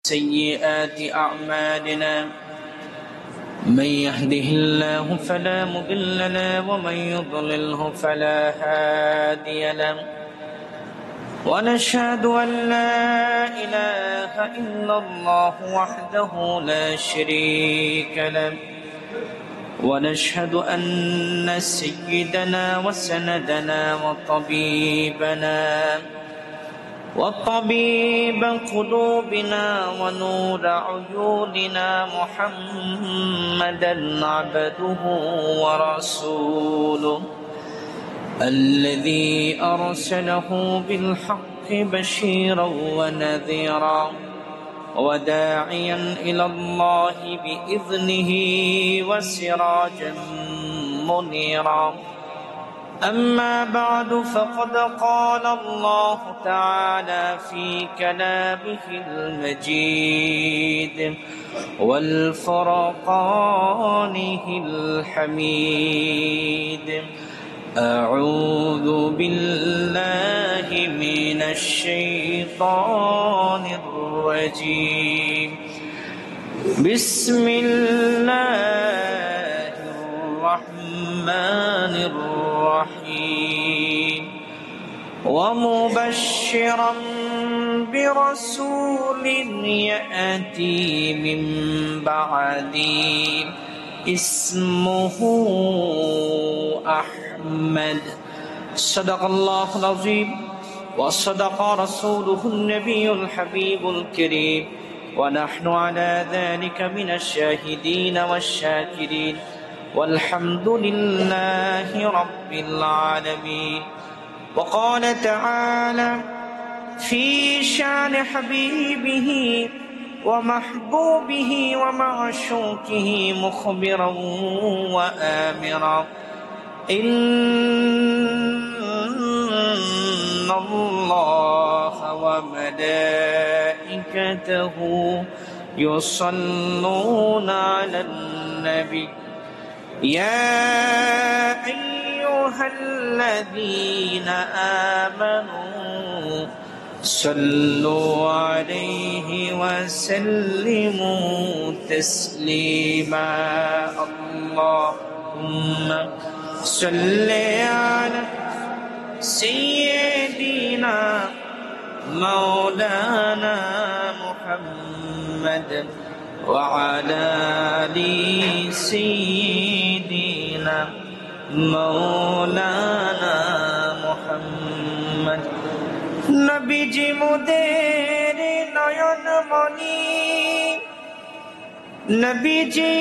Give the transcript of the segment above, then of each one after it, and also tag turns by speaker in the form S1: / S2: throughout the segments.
S1: سيئات أعمالنا من يهده الله فلا مضل له ومن يضلله فلا هادي له ونشهد أن لا إله إلا الله وحده لا شريك له ونشهد أن سيدنا وسندنا وطبيب قلوبنا ونور عيوننا محمدا عبده ورسوله الذي أرسله بالحق بشيرا ونذيرا وداعيا إلى الله بإذنه وسراجا منيرا. أما بعد فقد قال الله تعالى في كلامه المجيد والفرقانه الحميد: أعوذ بالله من الشيطان الرجيم. بسم الله الرحمن الرحيم. ومبشرا برسول يأتي من بعدي اسمه أحمد. صدق الله العظيم وصدق رسوله النبي الحبيب الكريم ونحن على ذلك من الشاهدين والشاكرين والحمد لله رب العالمين. وقال تعالى في شان حبيبه ومحبوبه ومعشوقه مخبرا وآمرا: إن الله وملائكته يصلون على النبي يا أيها الذين آمنوا صلوا عليه وسلموا تسليما. اللهم صل على سيدنا مولانا محمد وعلى آل سيدنا مولانا محمد। নবীজি মোদের নয়নমণি, নবীজি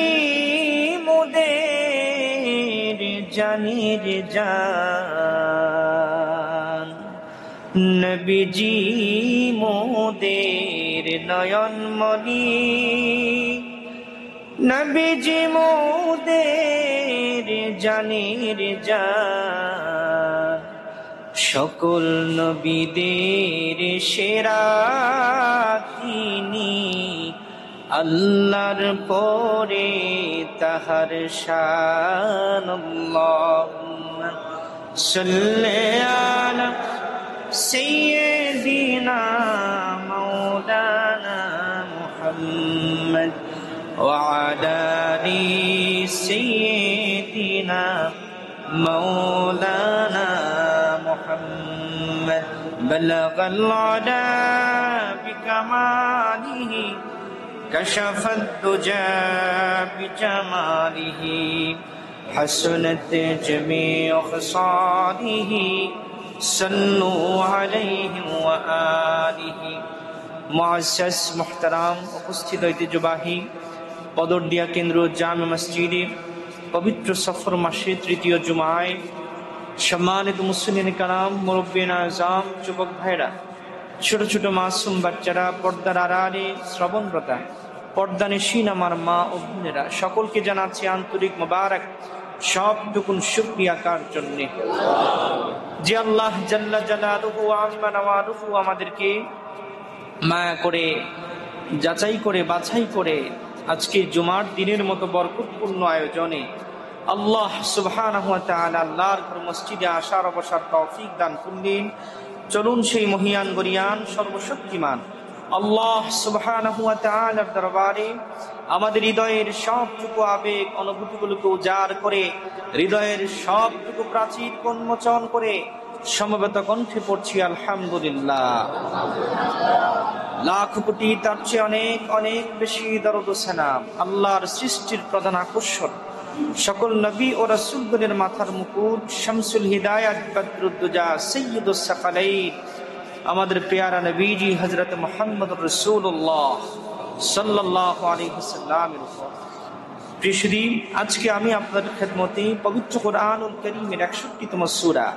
S1: মোদের জানির জান, নবীজি মোদের নয়নমণি, নবীজি মোদের জানির জান। সকল নবীদের সেরা তিনি, আল্লাহর পরে তাহার শান। আল্লাহুম্মা সাল্লি আলা সাইয়্যিদিনা মাওলানা মুহাম্মদ ওয়া আলা আলি সাইয়্যিদিনা মাওলানা محمد بلغ العلا بكماله كشف الدجى بجماله حسنت جميع خصاله صلوا عليه وآله। মুআজ্জাজ মুহতারাম উপস্থিত ঐতিহ্যবাহী বদরদিয়া কেন্দ্র জামে মসজিদে পবিত্র সফর মাসে তৃতীয় জুমায় সম্মানিত মুসলিম কারাম, মুরব্বিয়ান আযম, যুবক ভাইরা, ছোট ছোট মাসুম বাচ্চারা, পর্দার আড়ালে শ্রবণরতা, পর্দানিশীন আমার মা ও বোনেরা, সকলকে জানাচ্ছি আন্তরিক মোবারক সবটুকুন শুকরিয়া কার জন্য যে আল্লাহ জাল্লা জালালুহু ওয়া আযমা নাওয়ালুহু আমাদেরকে মায়া করে, যাচাই করে, বাছাই করে আজকে জুমার দিনের মতো বরকতপূর্ণ আয়োজনে আল্লাহ সুবহানাহু ওয়া তাআলা আল্লাহর ঘর মসজিদে আসার অবসর তৌফিক দান করলেন। চলুন সেই মহিয়ান গরিয়ান সর্বশক্তিমান আল্লাহ সুবহানাহু ওয়া তাআলার দরবারে আমাদের হৃদয়ের সবটুকু আবেগ অনুভূতিগুলোকে উজাড় করে, হৃদয়ের সবটুকু প্রাচীর উন্মোচন করে সমবেত কণ্ঠে পড়ছি আলহামদুলিল্লাহ। লাখ কোটি তার চেয়ে অনেক অনেক বেশি দরুদ ও সালাম আল্লাহর সৃষ্টির প্রধান আকর্ষণ, সকল নবী ও রাসূলগণের মাথার মুকুট, শামসুল হিদায়াত বদরুদ্দুজা সাইয়্যিদুস সাকালাইন, আমাদের পেয়ারা নবীজি হযরত মুহাম্মদুর রাসূলুল্লাহ সাল্লাল্লাহু আলাইহি ওয়াসাল্লামের উপর। প্রিয় সুধী, আজকে আমি আপনাদের খেদমতে পবিত্র কোরআনুল কারীমের 61তম সূরা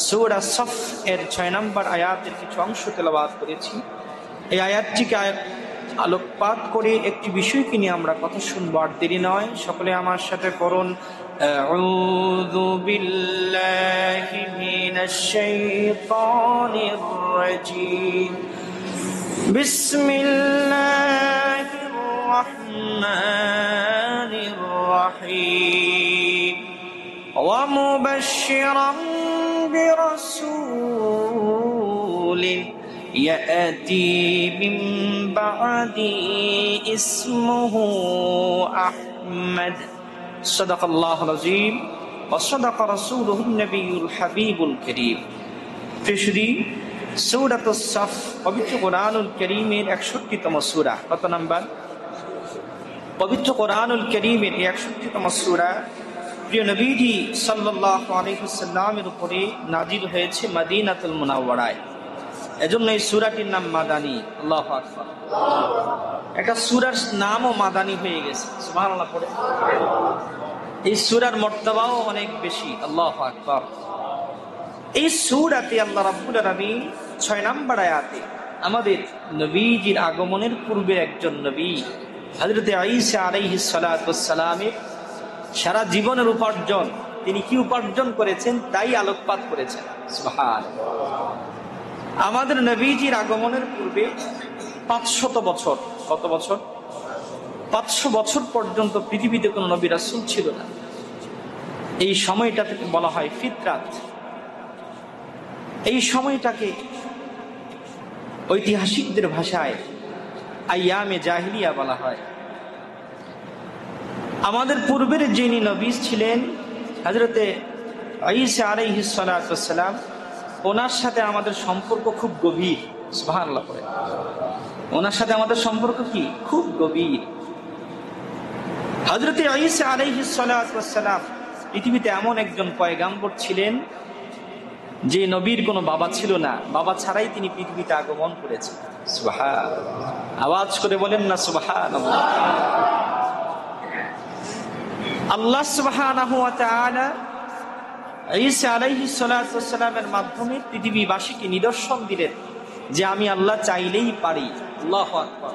S1: সূরা সফ এর 6 নম্বর আয়াতের কিছু অংশ তেলাওয়াত করেছি। এই আয়াতটিকে আলোকপাত করে একটি বিষয়কে নিয়ে আমরা কথা শুনবো। আর দেরি নয়, সকলে আমার সাথে পড়ুন, আউযু বিল্লাহি মিনাশ শাইতানির রাজীম, বিসমিল্লাহির রাহমানির রাহিম, ওয়া মুবাশশিরান বিরাসূলিন يأتي من بعدي اسمه أحمد صدق الله العظيم وصدق رسوله النبي الحبيب الكريم। ফিশরি সূরাতুস সাফ পবিত্র কোরআনুল কারীমের 61তম সূরা। কত নাম্বার? পবিত্র কোরআনুল কারীমের 61তম সূরা প্রিয় নবীজি সাল্লাল্লাহু আলাইহি ওয়াসাল্লামের উপরে নাজিল হয়েছে মদিনাতুল মুনাওয়ারায়। এজন্য এই সূরাটির নাম মাদানী। আল্লাহু আকবার। একটা সূরার নামও মাদানী হয়ে গেছে, সুবহানাল্লাহ পড়ে। এই সূরার মর্তবাও অনেক বেশি। আল্লাহু আকবার। এই সূরাতে আল্লাহ রাব্বুল আলামিন 6 নম্বর আয়াতে আমাদের নবীজির আগমনের পূর্বে একজন নবী হযরত ঈসা আলাইহিস সালাতু ওয়াস সালামের সারা জীবনের উপার্জন, তিনি কি উপার্জন করেছেন তাই আলোকপাত করেছেন। সুবহানাল্লাহ। আমাদের নবীজির আগমনের পূর্বে 500 বছর, কত বছর? 500 বছর পর্যন্ত পৃথিবীতে কোনো নবী রাসূল ছিল না। এই সময়টাকে বলা হয় ফিতরাত। এই সময়টাকে ঐতিহাসিকদের ভাষায় আইয়ামে জাহিলিয়া বলা হয়। আমাদের পূর্বের যিনি নবী ছিলেন হযরতে ঈসা আলাইহিস সালাতু ওয়াস সালাম, ওনার সাথে আমাদের সম্পর্ক খুব গভীর। সুবহানাল্লাহ পড়ে। ওনার সাথে আমাদের সম্পর্ক কি? খুব গভীর। হযরত ঈসা আলাইহিস সালাতু ওয়াস সালাম পৃথিবীতে এমন একজন পয়গাম্বর ছিলেন যে নবীর কোনো বাবা ছিল না, বাবা ছাড়াই তিনি পৃথিবীতে আগমন করেছেন। সুবহানাল্লাহ। আওয়াজ করে বলেন না সুবহানাল্লাহ। আল্লাহ সুবহানাহু ওয়া তাআলা ঈসা আলাইহিস সালাতু ওয়াস সালামের মাধ্যমে পৃথিবীবাসীকে নিদর্শন দিলেন যে আমি আল্লাহ চাইলেই পারি। আল্লাহু আকবার।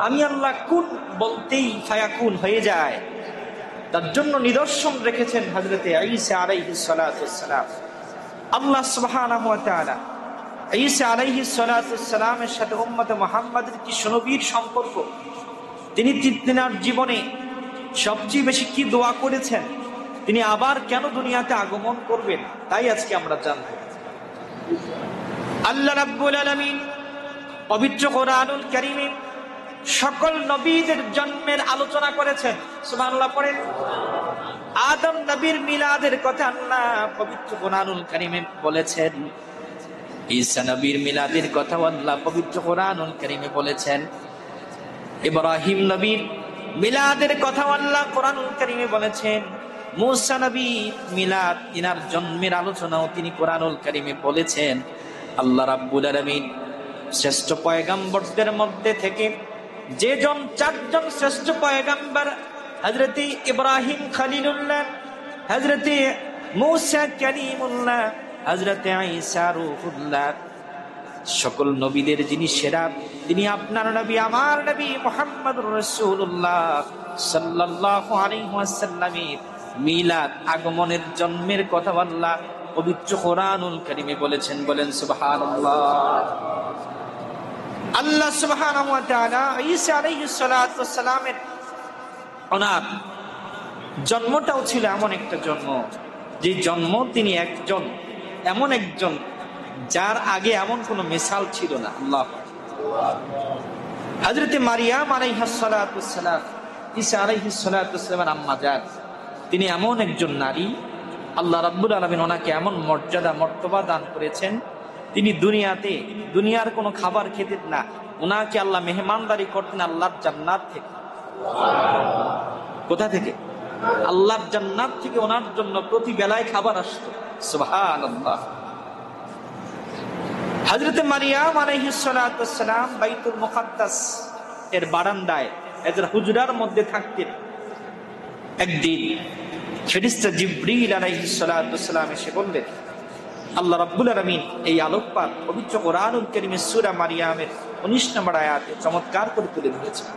S1: আমি আল্লাহ কুন বলতেই ফায়াকুন হয়ে যায়। তার জন্য নিদর্শন রেখেছেন হযরতে ঈসা আলাইহিস সালাতু ওয়াস সালাম। আল্লাহ সুবহানাহু ওয়া তাআলা ঈসা আলাইহিস সালাতু ওয়াস সালামের সাথে উম্মতে মুহাম্মাদের কি সুনবীর সম্পর্ক, তিনি তিনার জীবনে সবচেয়ে বেশি কি দোয়া করেছেন, তিনি আবার কেন দুনিয়াতে আগমন করবেন, তাই আজকে আমরা জানব। আল্লাহ রাব্বুল আলামিন পবিত্র কোরআনুল কারীমে সকল নবীদের জন্মের আলোচনা করেছেন। সুবহানাল্লাহ পড়েন। আদম নবীর মিলাদের কথা আল্লাহ পবিত্র কোরআনুল কারীমে বলেছেন। ঈসা নবীর মিলাদের কথা আল্লাহ পবিত্র কোরআনুল কারীমে বলেছেন। ইব্রাহিম নবীর মিলাদের কথা আল্লাহ কোরআনুল কারীমে বলেছেন। মূসা নবীর মিলাদ, তিনার জন্মের আলোচনাও তিনি কোরআনুল কারীমে বলেছেন। আল্লাহ রাব্বুল আলামিন শ্রেষ্ঠ পয়গাম্বরদের মধ্যে থেকে যে চারজন শ্রেষ্ঠ পয়গাম্বর, হযরত ইব্রাহিম খলিলুল্লাহ, হযরত মূসা কালিমুল্লাহ, হযরত ঈসা রূহুল্লাহ, সকল নবীদের যিনি সেরা, তিনি আপনার নবী, আমার নবী মুহাম্মদুর রাসূলুল্লাহ সাল্লাল্লাহু আলাইহি ওয়াসাল্লামের মিলাদ, আগমনের জন্মের কথা আল্লাহ পবিত্র কোরআনুল কারীমে বলেছেন। বলেন সুবহানাল্লাহ। আল্লাহ সুবহানাহু ওয়া তাআলা ঈসা আলাইহিস সালাতু ওয়াস সালামের ওনার জন্মটাও ছিল এমন একটা জন্ম, যে জন্ম তিনি এমন একজন যার আগে এমন কোন মিসাল ছিল না। আল্লাহ হযরতে মারিয়াম আলাইহিস সালাতু ওয়াস সালাম, ঈসা আলাইহিস সালাতু ওয়াস সালামের আম্মা জান, তিনি এমন একজন নারী, আল্লাহ রাব্বুল আলামিন ওনাকে এমন মর্যাদা মর্তবা দান করেছেন, তিনি দুনিয়ার কোনো খাবার খেতেন না, ওনাকে আল্লাহ মেহমানদারি করতেন আল্লাহর জান্নাত থেকে। কোথা থেকে? আল্লাহর জান্নাত থেকে ওনার জন্য প্রতি বেলায় খাবার আসতো। সুবহানাল্লাহ। হযরতে মারিয়াম আলাইহিস সালাতু ওয়াস সালাম বাইতুল মুকাদ্দাস এর বারান্দায় এদের হুজরার মধ্যে থাকতেন। একদিন ফেরেশতা জিবরিল আলাইহিস সালাতু ওয়াস সালাম এসে বললেন, আল্লাহ রাব্বুল আলামিন এই আলোকপাত পবিত্র কোরআনুল কারীমের সূরা মারিয়ামের 19 নম্বর আয়াতে চমৎকার করে তুলে ধরেছেন।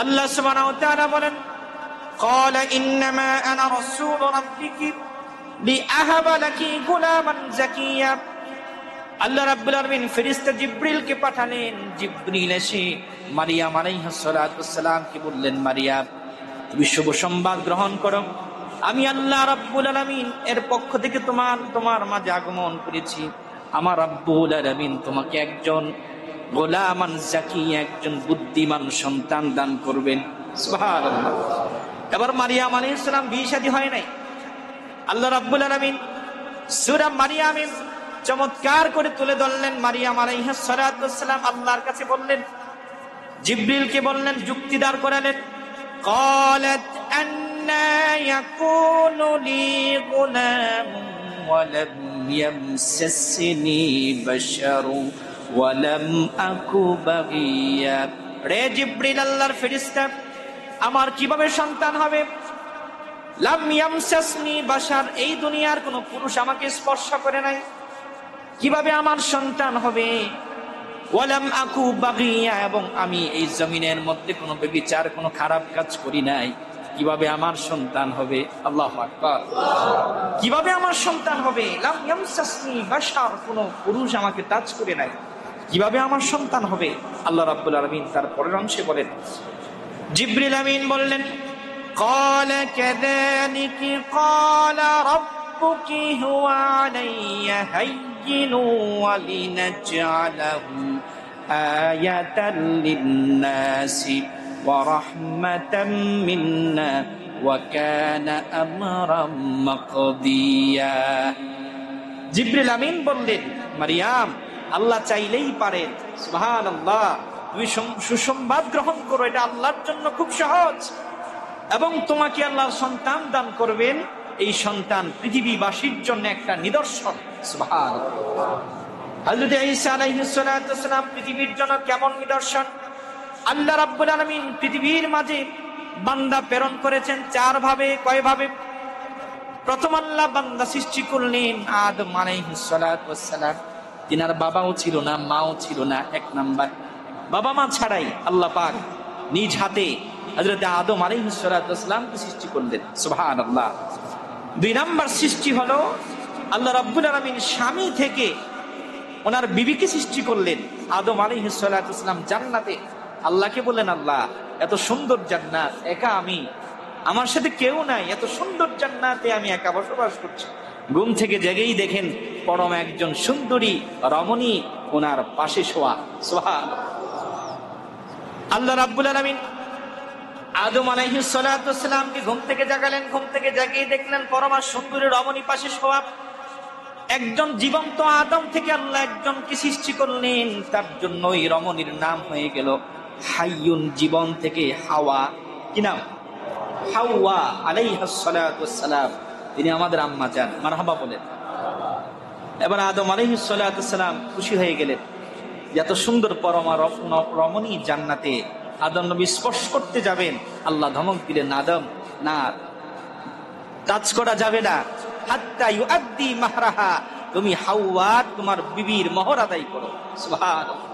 S1: আল্লাহ সুবহানাহু ওয়া তাআলা বলেন, قال انما انا رسول ربك لاهب لك غلاما زكيا। আল্লাহ রাব্বুল আলামিন ফেরেশতা জিবরিলকে পাঠালেন। জিবরিল এসে মারিয়াম আলাইহিস সালাতু ওয়াস সালামকে বললেন, মারিয়াম তুমি শুভ সংবাদ গ্রহণ করো, আমি আল্লাহ রাব্বুল আলামিন এর পক্ষ থেকে তোমার মাঝে আগমন করেছি। আমার রাব্বুল আলামিন তোমাকে একজন গোলামান জাকিয়া, একজন বুদ্ধিমান সন্তান দান করবেন। সুবহানাল্লাহ। এবার মারিয়াম আলাইহিস সালাম বিয়ে শাদী হয় নাই। আল্লাহ রাব্বুল আলামিন সূরা মারিয়ামে চমৎকার করে তুলে ধরলেন। মারিয়াম আলাইহিস সালাতু ওয়াস সালাম আল্লাহর কাছে বললেন, জিবরিলকে বললেন, যুক্তি দাঁড় করালেন। قالت أنى يكون لي غلام ولم يمسسني بشر ولم أك بغيا। রে জিবরিল, আল্লাহর ফেরেশতা, আমার কিভাবে সন্তান হবে? লাম ইয়ামসাসনি বাশার, এই দুনিয়ার কোন পুরুষ আমাকে স্পর্শ করে নাই, কিভাবে আমার সন্তান হবে? ওয়ালাম আকু বাগিয়া, এবং আমি এই জমিনের মধ্যে কোনো ব্যভিচার, কোনো খারাপ কাজ করি নাই, কিভাবে আমার সন্তান হবে? আল্লাহু আকবার। কিভাবে আমার সন্তান হবে? লাম ইয়ামসাসনি বাশার, কোনো পুরুষ আমাকে টাচ করে নাই, কিভাবে আমার সন্তান হবে? আল্লাহ রাব্বুল আলামিন তার পরের অংশে বলেন, জিবরিল আমিন বললেন, قال كذلك قال ربك هو علي هين ولنجعله آية للناس ورحمة منا وكان أمرا مقضيا। জিবরিল আমিন বললেন, মারিয়াম, আল্লাহ চাইলেই পারেন। সুবহানাল্লাহ। তুমি সুসংবাদ গ্রহণ করো, এটা আল্লাহর জন্য খুব সহজ, এবং তোমাকে আল্লাহর সন্তান দান করবেন। এই সন্তান পৃথিবীবাসীর জন্য একটা নিদর্শন। সুবহানাল্লাহ। হযরত ঈসা আলাইহিস সালাতু ওয়াস সালাম পৃথিবীর জন্য কেমন নিদর্শন? আল্লাহ রাব্বুল আলামিন পৃথিবীর মাঝে বান্দা প্রেরণ করেছেন চার ভাবে। কয় ভাবে? প্রথম আল্লাহ বান্দা সৃষ্টি করলেন আদম আলাইহিস সালাতু ওয়াস সালাম। তিনার বাবাও ছিল না, মাও ছিল না। এক নাম্বার, বাবা মা ছাড়াই আল্লাহ পাক নিজ হাতে হযরত আদম আলাইহিস সালাতু ওয়াস সালামকে সৃষ্টি করলেন। সুবহানাল্লাহ। দুই নাম্বার সৃষ্টি হলো আল্লাহ রাব্বুল আলামিন স্বামী থেকে ওনার বিবিকে সৃষ্টি করলেন। আদম আলাইহিস সালাতু ওয়াস সালাম জান্নাতে আল্লাহকে বললেন, আল্লাহ এত সুন্দর জান্নাত, একা আমি, আমার সাথে কেউ নাই, এত সুন্দর জান্নাতে আমি একা বসবাস করছি। ঘুম থেকে জেগেই দেখেন পরম একজন সুন্দরী রমণী ওনার পাশে শোয়া। সুবহানাল্লাহ। আল্লাহ রাব্বুল আলামিন আদম আলাইহিস সালাতু ওয়াস সালামকে ঘুম থেকে জাগালেন। ঘুম থেকে জাগিয়ে দেখলেন পরমা সুন্দরী রমণী পাশে শোয়া। একজন জীবন্ত আদম থেকে আল্লাহ একজনকে সৃষ্টি করলেন, তার জন্য ওই রমণীর নাম হয়ে গেল হাইয়ুন, জীবন থেকে হাওয়া। কি নাম? হাওয়া আলাইহাস সালাতু ওয়াস সালাম। তিনি আমাদের আম্মা জান। মারহাবা বলেন। এবার আদম আলাইহিস সালাতু ওয়াস সালাম খুশি হয়ে গেলেন, এত সুন্দর পরমা রমণী জান্নাতে আদম নবী স্পর্শ করতে যাবেন। আল্লাহ ধমক দিলেন, আদম না, টাচ করা যাবে না, হাত্তা ইউআদ্দি মাহরাহা, তুমি হাওয়া তোমার বিবির মোহর আদায় করো। সুবহানাল্লাহ।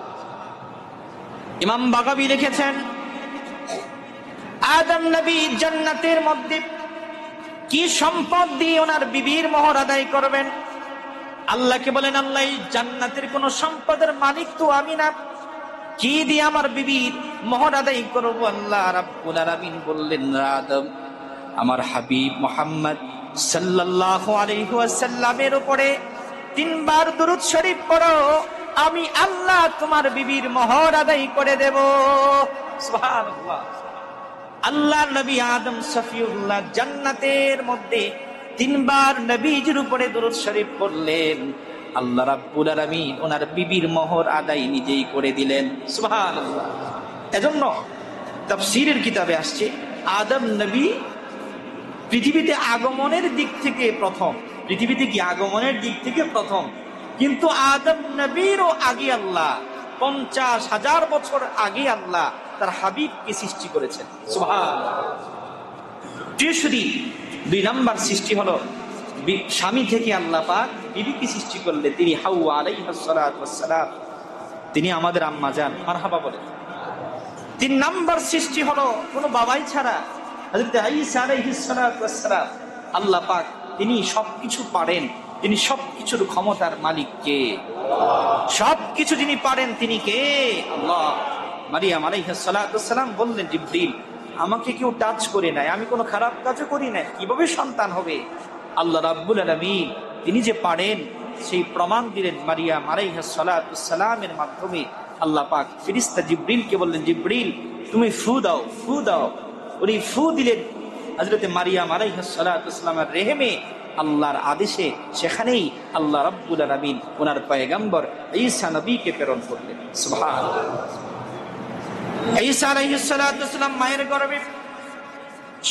S1: ইমাম বাগাবী লিখেছেন, আদম নবী জান্নাতের মধ্যে কি সম্পদ দিয়ে ওনার বিবির মোহর আদায় করবেন? আল্লাহকে বলেন, আল্লাহ এই জান্নাতের কোন সম্পদের মালিক তো আমি না, কি দিয়ে আমার বিবির মোহর আদায় করবো? আল্লাহ রাব্বুল আলামিন বললেন, আদম আমার হাবিব মুহাম্মদ সাল্লাল্লাহু আলাইহি ওয়াসাল্লামের উপরে 3 বার দুরূদ শরীফ পড়ো। আমি আল্লাহ তোমার বিবির মোহর আদায় করে দেব। সুবহানাল্লাহ। আল্লাহর নবী আদম সফিউল্লাহ জান্নাতের মধ্যে 3 বার নবীজির উপরে দুরূদ শরীফ পড়লেন, আল্লাহ রাব্বুল আলামিন ওনার বিবির মোহর আদায় নিজেই করে দিলেন। সুবহানাল্লাহ। এজন্য তাফসীরের কিতাবে আসছে আদম নবী পৃথিবীতে আগমনের দিক থেকে প্রথম, পৃথিবীতে কি আগমনের দিক থেকে প্রথম, কিন্তু আদম নবীরও আগে আল্লাহ 50,000 বছর আগে আল্লাহ তার হাবিবকে সৃষ্টি করেছেন। সুবহানাল্লাহ। ত্রিশুরি 2 নাম্বার সৃষ্টি হলো স্বামী থেকে আল্লাহ পাক বিবিকে সৃষ্টি করলে তিনি হাওয়া আলাইহিস সালাতু ওয়াস সালাম, তিনি আমাদের আম্মা জান, মারহাবা বলেন। 3 নাম্বার সৃষ্টি হলো কোনো বাবাই ছাড়া হযরত ঈসা আলাইহিস সালাতু ওয়াস সালাম। আল্লাহ পাক তিনি সবকিছু পারেন, তিনি সবকিছুর ক্ষমতার মালিক কে? সবকিছু যিনি পারেন তিনি কে? আল্লাহ। মারিয়াম আলাইহিস সালাতু ওয়াস সালাম বললেন, জিবরিল আমাকে কেউ টাচ করে নাই, আমি কোনো খারাপ কাজও করি নাই, কিভাবে সন্তান হবে? আল্লাহ রাব্বুল আলামিন তিনি যে পারেন সেই প্রমাণ দিলেন মারিয়াম আলাইহিস সালাতু ওয়াস সালামের মাধ্যমে। আল্লাহ পাক ফেরেশতা জিবরিলকে বললেন, জিবরিল তুমি ফু দাও, ফু দাও। উনি ফু দিলেন হযরত মারিয়াম আলাইহিস সালাতু ওয়াস সালামের রেহেমে, আল্লাহর আদেশে সেখানেই আল্লাহ রাব্বুল আলামিন ওনার পয়গম্বর ঈসা নবীকে প্রেরণ করলেন। সুবহানাল্লাহ। ঈসা আলাইহিস সালাতু ওয়াস সালাম মায়ের গর্ভে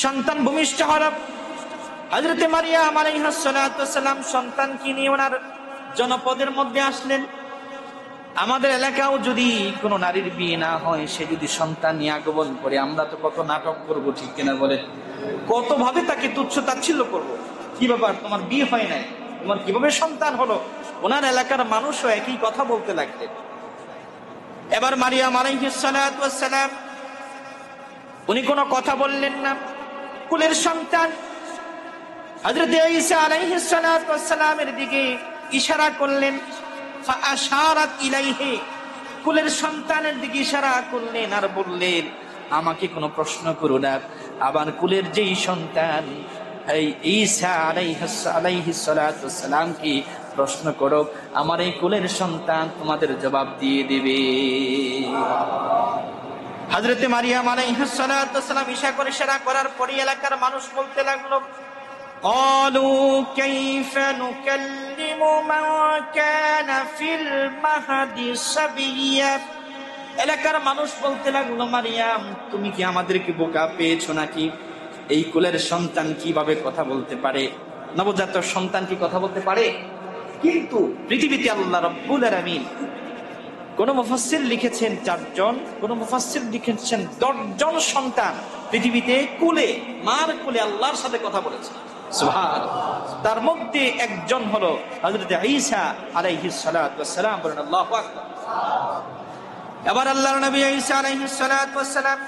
S1: সন্তান ভূমিষ্ঠ হলেন। হযরত মারিয়াম আলাইহিস সালাতু ওয়াস সালাম সন্তানকে নিয়ে ওনার জনপদের মধ্যে আসলেন। আমাদের এলাকাও যদি কোনো নারীর বিয়ে না হয়, সে যদি সন্তান নিয়ে আগমন করে, আমরা তো কত নাটক করবো, ঠিক কিনা বলেন? কত ভাবে তাকে তুচ্ছ তাচ্ছিল্য করবো। কি ব্যাপার, তোমার বিয়ে হয় নাই, তোমার কিভাবে সন্তান হলো? ওনার এলাকার মানুষও একই কথা বলতে লাগলেন। এবার মারিয়াম আলাইহিস সালাতু ওয়াস সালাম উনি কোনো কথা বললেন না। কুলের সন্তান হযরত ঈসা আলাইহিস সালাতু ওয়াস সালামের দিকে ইশারা করলেন, ফাআশারাত ইলাইহি, কুলের সন্তানের দিকে ইশারা করলেন আর বললেন, আমাকে কোনো প্রশ্ন করো না, আবার কুলের যেই সন্তান এই ঈসা আলাইহিস সালাতু ওয়াস সালামকে প্রশ্ন করো, আমার এই কুলের সন্তান তোমাদের জবাব দিয়ে দিবে। হযরত মারিয়াম আলাইহিস সালাতু ওয়াস সালাম ইশারা করার পরে এলাকার মানুষ বলতে লাগলো, قالوا كيف نكلم من كان في المهد صبيا। এলাকার মানুষ বলতে লাগলো, মারিয়াম তুমি কি আমাদেরকে বোকা পেয়েছো নাকি? এই কুলের সন্তান কিভাবে কথা বলতে পারে? নবজাতক সন্তান কি কথা বলতে পারে? কিন্তু পৃথিবীতে আল্লাহ রাব্বুল আলামিন কোন মুফাসসির লিখেছেন 4 জন, কোন মুফাসসির লিখেছেন 10 জন সন্তান পৃথিবীতে কুলে, মার কুলে আল্লাহর সাথে কথা বলেছে। সুবহানাল্লাহ। তার মধ্যে একজন হলো হযরত ঈসা আলাইহিস সালাতু ওয়াস সালাম। বলেন আল্লাহু আকবার। এবার আল্লাহর নবী ঈসা আলাইহিস সালাতু ওয়াস সালাম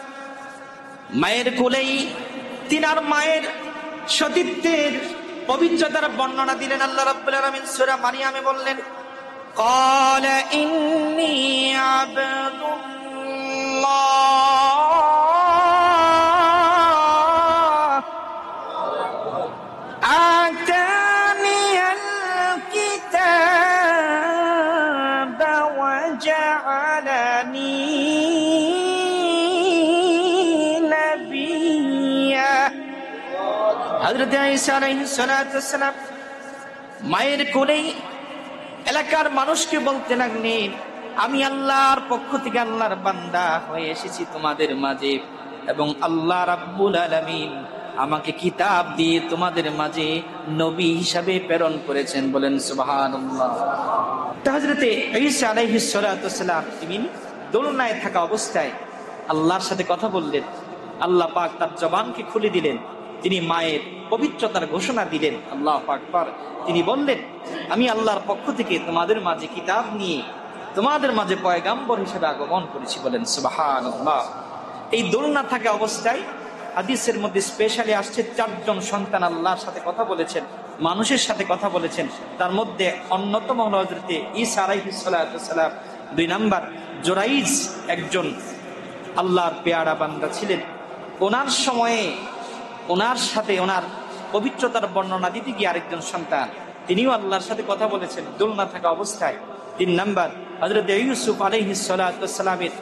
S1: মায়ের কোলেই তিনার মায়ের সতীত্বের পবিত্রতার বর্ণনা দিলেন। আল্লাহ রাব্বুল আলামিন সূরা মারিয়ামে বললেন, قال إني عبد الله آتاني الكتاب وجعلني نبيا। হযরত ঈসা আলাইহিস সালাতু ওয়াস সালাম মায়ের কোলেই এলাকার মানুষকে বলতে লাগলেন, আমি আল্লাহর পক্ষ থেকে আল্লাহর বান্দা হয়ে এসেছি তোমাদের মাঝে, এবং আল্লাহ রাব্বুল আলামিন আমাকে কিতাব দিয়ে তোমাদের মাঝে নবী হিসাবে প্রেরণ করেছেন। বলেন সুবহানাল্লাহ। হযরত ঈসা আলাইহিস সালাতু ওয়াস সালাম তিনি দোলনায় থাকা অবস্থায় আল্লাহর সাথে কথা বললেন। আল্লাহ পাক তার জবানকে খুলে দিলেন, তিনি মায়ের পবিত্রতার ঘোষণা দিলেন। আল্লাহু আকবার। তিনি বললেন, আমি আল্লাহর পক্ষ থেকে তোমাদের মাঝে কিতাব নিয়ে তোমাদের মাঝে পয়গাম্বর হিসেবে আগমন করেছি। বলেন সুবহানাল্লাহ। এই দোলনা থাকা অবস্থায় হাদিসের মধ্যে স্পেশালি আসছে 4 জন সন্তান আল্লাহর সাথে কথা বলেছেন, মানুষের সাথে কথা বলেছেন। তার মধ্যে অন্যতম হলো হযরত ঈসা আলাইহিস সালাতু ওয়াস সালাম। 2 নাম্বার জুরাইজ একজন আল্লাহর পেয়ারা বান্দা ছিলেন। ওনার সময়ে ওনার সাথে ওনার পবিত্রতার বর্ণনা দিতে গিয়ে আরেকজন সন্তান তিনিও আল্লাহর সাথে কথা বলেছেন দোলনা থাকা অবস্থায়। 3 নাম্বার হযরত ইউসুফ আলাইহিস সালাতু ওয়াস সালামের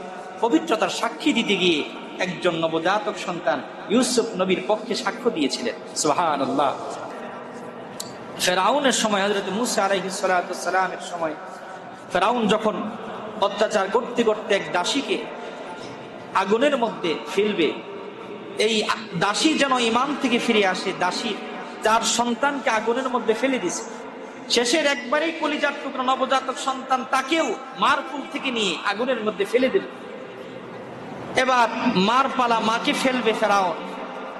S1: পবিত্রতার সাক্ষী দিতে গিয়ে একজন নবজাতক সন্তান ইউসুফ নবীর পক্ষে সাক্ষ্য দিয়েছিলেন। সুবহানাল্লাহ। ফেরাউনের সময়, হযরত মূসা আলাইহিস সালাতু ওয়াস সালামের সময় ফেরাউন যখন অত্যাচার করতে করতে এক দাসীকে আগুনের মধ্যে ফেলবে, এই দাসী যেন ঈমান থেকে ফিরে আসে, দাসী তার সন্তানকে আগুনের মধ্যে ফেলে দিছে। শেষের একবারেই কলিজার টুকরা নবজাতক সন্তান, তাকেও মার কুল থেকে নিয়ে আগুনের মধ্যে ফেলে দিল। এবার মার পালা, মাকে ফেলবে ফেরাউন।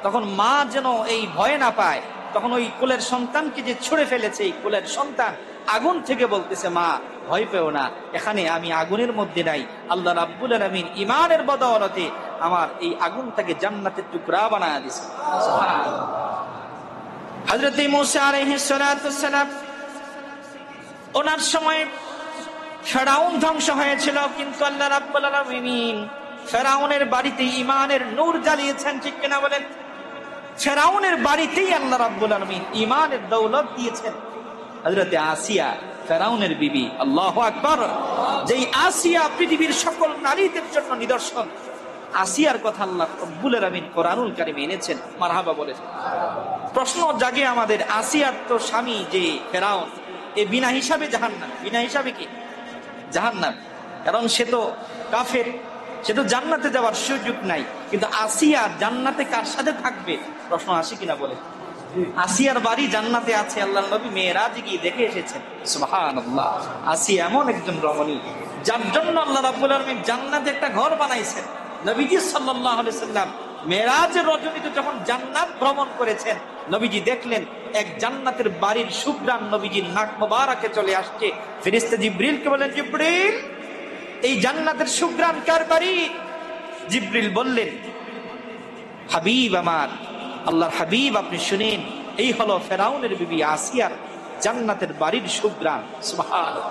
S1: তখন মা যেন এই ভয় না পায়, তখন ওই কোলের সন্তানকে যে ছুঁড়ে ফেলেছে, এই কোলের সন্তান আগুন থেকে বলতেছে, মা ভয় পেও না, এখানে আমি আগুনের মধ্যে নাই, আল্লাহ রাব্বুল আলামিন ঈমানের বদৌলতে আমার এই আগুনটাকে জান্নাতের টুকরা বানায় দিয়েছে। হযরত মূসা আলাইহিস সালাতু ওয়াস সালাম, ওনার সময় ফেরাউন ধ্বংস হয়েছিল, কিন্তু আল্লাহ রাব্বুল আলামিন ফেরাউনের বাড়িতে ঈমানের নূর জ্বালিয়েছেন। ঠিক কিনা বলেন? ফেরাউনের বাড়িতেই আল্লাহ রাব্বুল আলামিন ঈমানের দৌলত দিয়েছেন। হযরত আসিয়া, ফেরাউনের বিবি, আল্লাহু আকবার, যেই আসিয়া পৃথিবীর সকল নারীদের জন্য নিদর্শন, আসিয়ার কথা আল্লাহ রাব্বুল আলামিন কোরআনুল কারীমে এনেছেন। মারহাবা বলেছেন। প্রশ্ন জাগে আমাদের, আসিয়ার তো স্বামী যে ফেরাউন, এ বিনা হিসাবে জাহান্নাম। বিনা হিসাবে কি জাহান্নাম? কারণ সে তো কাফের, সে তো জান্নাতে যাওয়ার সুযোগ নাই। কিন্তু আসিয়া জান্নাতে কার সাথে থাকবে? প্রশ্ন আসে কিনা বলে। আসিয়ার বাড়ি জান্নাতে আছে, আল্লাহর নবী মেরাজে গিয়ে দেখে এসেছেন। সুবহানাল্লাহ। আসিয়া এমন একজন রমণী, যার জন্য আল্লাহ রাব্বুল আলামিন জান্নাতে একটা ঘর বানাইছেন। নবীজি সাল্লাল্লাহু আলাইহি সাল্লাম মেরাজের রজনীতে যখন জান্নাত ভ্রমণ করেছেন, নবীজি দেখলেন এক জান্নাতের বাড়ির সুঘ্রাণ নবীজির নাক মোবারকে চলে আসছে। ফেরেশতা জিবরিলকে বলেন, জিবরিল, এই জান্নাতের সুঘ্রাণ কার বাড়ি? জিবরিল বললেন, হাবিব আমার, আল্লাহর হাবিব, আপনি শুনেন, এই হলো ফেরাউনের বিবি আসিয়ার জান্নাতের বাড়ির সুঘ্রাণ। সুবহানাল্লাহ।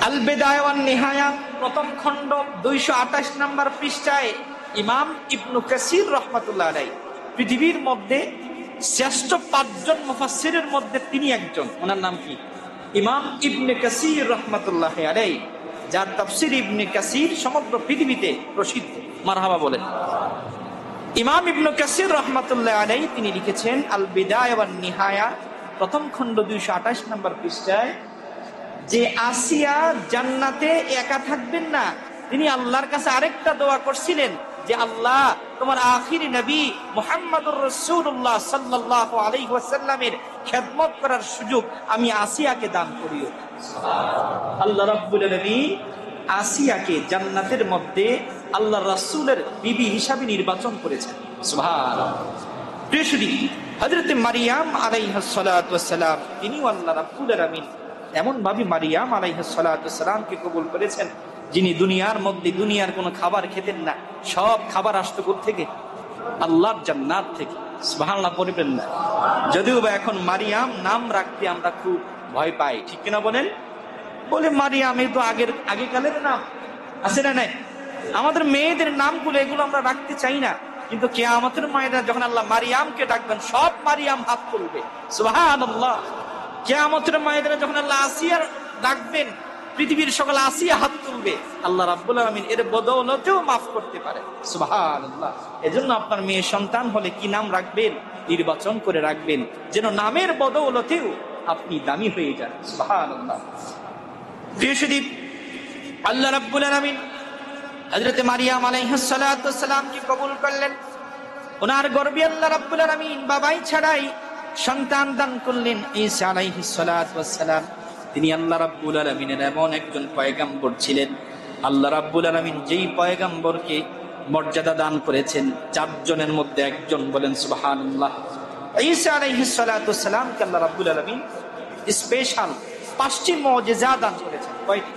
S1: আল বিদায়া ওয়ান নিহায়া, প্রথম খণ্ড 228 নম্বর পৃষ্ঠায় ইমাম ইবনে কাসির রাহমাতুল্লাহ আলাইহি, পৃথিবীর মধ্যে শ্রেষ্ঠ 5 জন মুফাসসিরের মধ্যে তিনি একজন। ওনার নাম কি? ইমাম ইবনে কাসির রাহমাতুল্লাহ আলাইহি, যার তাফসীর ইবনে কাসির সমগ্র পৃথিবীতে প্রসিদ্ধ। মারহাবা বলেন। ইমাম ইবনে কাসির রাহমাতুল্লাহ আলাইহি তিনি লিখেছেন আল বিদায়া ওয়ান নিহায়া, প্রথম খণ্ড 228 নম্বর পৃষ্ঠায়, যে আসিয়া জান্নাতে একা থাকবেন না, তিনি আল্লাহর কাছে আরেকটা দোয়া করছিলেন যে, আল্লাহ, তোমার আখির নবী মুহাম্মদুর রাসূলুল্লাহ সাল্লাল্লাহু আলাইহি ওয়াসাল্লামের খেদমত করার সুযোগ আমি আসিয়াকে দান করিও। আল্লাহ রাব্বুল আলামিন আসিয়াকে জান্নাতের মধ্যে আল্লাহর রাসূলের বিবি হিসাবে নির্বাচন করেছেন। সুবহানাল্লাহ। প্রিয় সুধী, হযরত মারিয়াম আলাইহিস সালাতু ওয়াস সালাম, তিনিও আল্লাহ রাব্বুল আলামিন এমন ভাবে মারিয়াম আলাইহিস সালাতু ওয়াস সালামকে কবুল করেছেন, যিনি দুনিয়ার মধ্যে দুনিয়ার কোনো খাবার খেতেন না। সব খাবার আসতো কোথা থেকে? আল্লাহর জান্নাত থেকে। সুবহানাল্লাহ পড়বেন না? যদিও বা এখন মারিয়াম নাম রাখতে আমরা খুব ভয় পাই, ঠিক কিনা বলেন? বলে মারিয়াম, এই তো আগেকালের নাম, আছে না নাই? আমাদের মেয়েদের নামগুলো এগুলো আমরা রাখতে চাই না, কিন্তু কিয়ামতের ময়দানে যখন আল্লাহ মারিয়ামকে ডাকবেন, সব মারিয়াম হাত তুলবে। সুবহানাল্লাহ। কিয়ামতের ময়দানে যখন আল্লাহ আসিয়ার ডাকবেন, পৃথিবীর সকল আসিয়া হাত তুলবে। আল্লাহ রাব্বুল আলামিন এর বদৌলতেও মাফ করতে পারে। সুবহানাল্লাহ। এজন্য আপনার মেয়ে সন্তান হলে কি নাম রাখবেন নির্বাচন করে রাখবেন, যেন নামের বদৌলতেও আপনি দামি হয়ে যান। সুবহানাল্লাহ। প্রিয় সুধী, আল্লাহ রাব্বুল আলামিন হযরত মারিয়াম আলাইহিস সালাতু ওয়াস সালামকে কবুল করলেন। ওনার গর্ভে আল্লাহ রাব্বুল আলামিন বাবাই ছাড়াই সন্তান দান করলেন, ঈসা আলাইহিস সালাতু ওয়াস সালাম। তিনি আল্লাহ রাব্বুল আলামিনের এমন একজন পয়গম্বর ছিলেন, আল্লাহ রাব্বুল আলামিন যেই পয়গম্বরকে মর্যাদা দান করেছেন 4 জনের মধ্যে একজন, বলেন সুবহানাল্লাহ। ঈসা আলাইহিস সালাতু ওয়াস সালামকে আল্লাহ রাব্বুল আলামিন স্পেশাল 5টি মুজিজা দান করেছেন। কয়টি?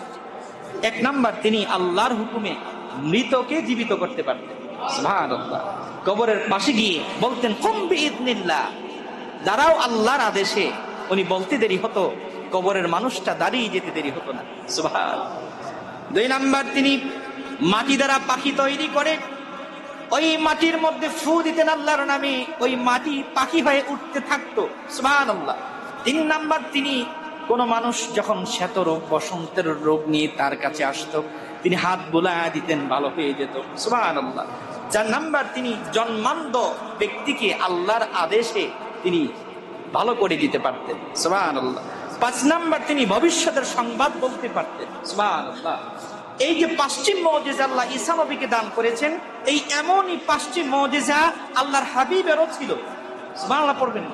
S1: 1 নাম্বার, তিনি আল্লাহর হুকুমে মৃতকে জীবিত করতে পারতেন। সুবহানাল্লাহ। কবরের পাশে গিয়ে বলতেন, কুম বিইذনিল্লাহ, দাঁড়াও আল্লাহর আদেশে। উনি বলতে দেরি হতো, কবরের মানুষটা দাঁড়িয়ে যেতে দেরি হতো না। সুবহানাল্লাহ। 2 নাম্বার, তিনি মাটি দ্বারা পাখি তৈরি করে ওই মাটির মধ্যে ফু দিতেন আল্লাহর নামে, ওই মাটি পাখি হয়ে উঠতে থাকতো। সুবহানাল্লাহ। 3 নাম্বার, তিনি কোন মানুষ যখন শ্বেত রোগ, বসন্তের রোগ নিয়ে তার কাছে আসতো, তিনি হাত বোলায়া দিতেন, ভালো হয়ে যেত। সুবহানাল্লাহ। 4 নাম্বার, তিনি জন্মান্ধ ব্যক্তিকে আল্লাহর আদেশে তিনি ভালো করে দিতে পারতেন। সুবহানাল্লাহ। 5 নাম্বার, তিনি ভবিষ্যতের সংবাদ বলতে পারতেন। সুবহানাল্লাহ। এই যে 5টি মুজিজা আল্লাহ ঈসা নবীকে দান করেছেন, এই এমনই 5টি মুজিজা আল্লাহর হাবিবেরও ছিল। সুবহানাল্লাহ পড়বেন।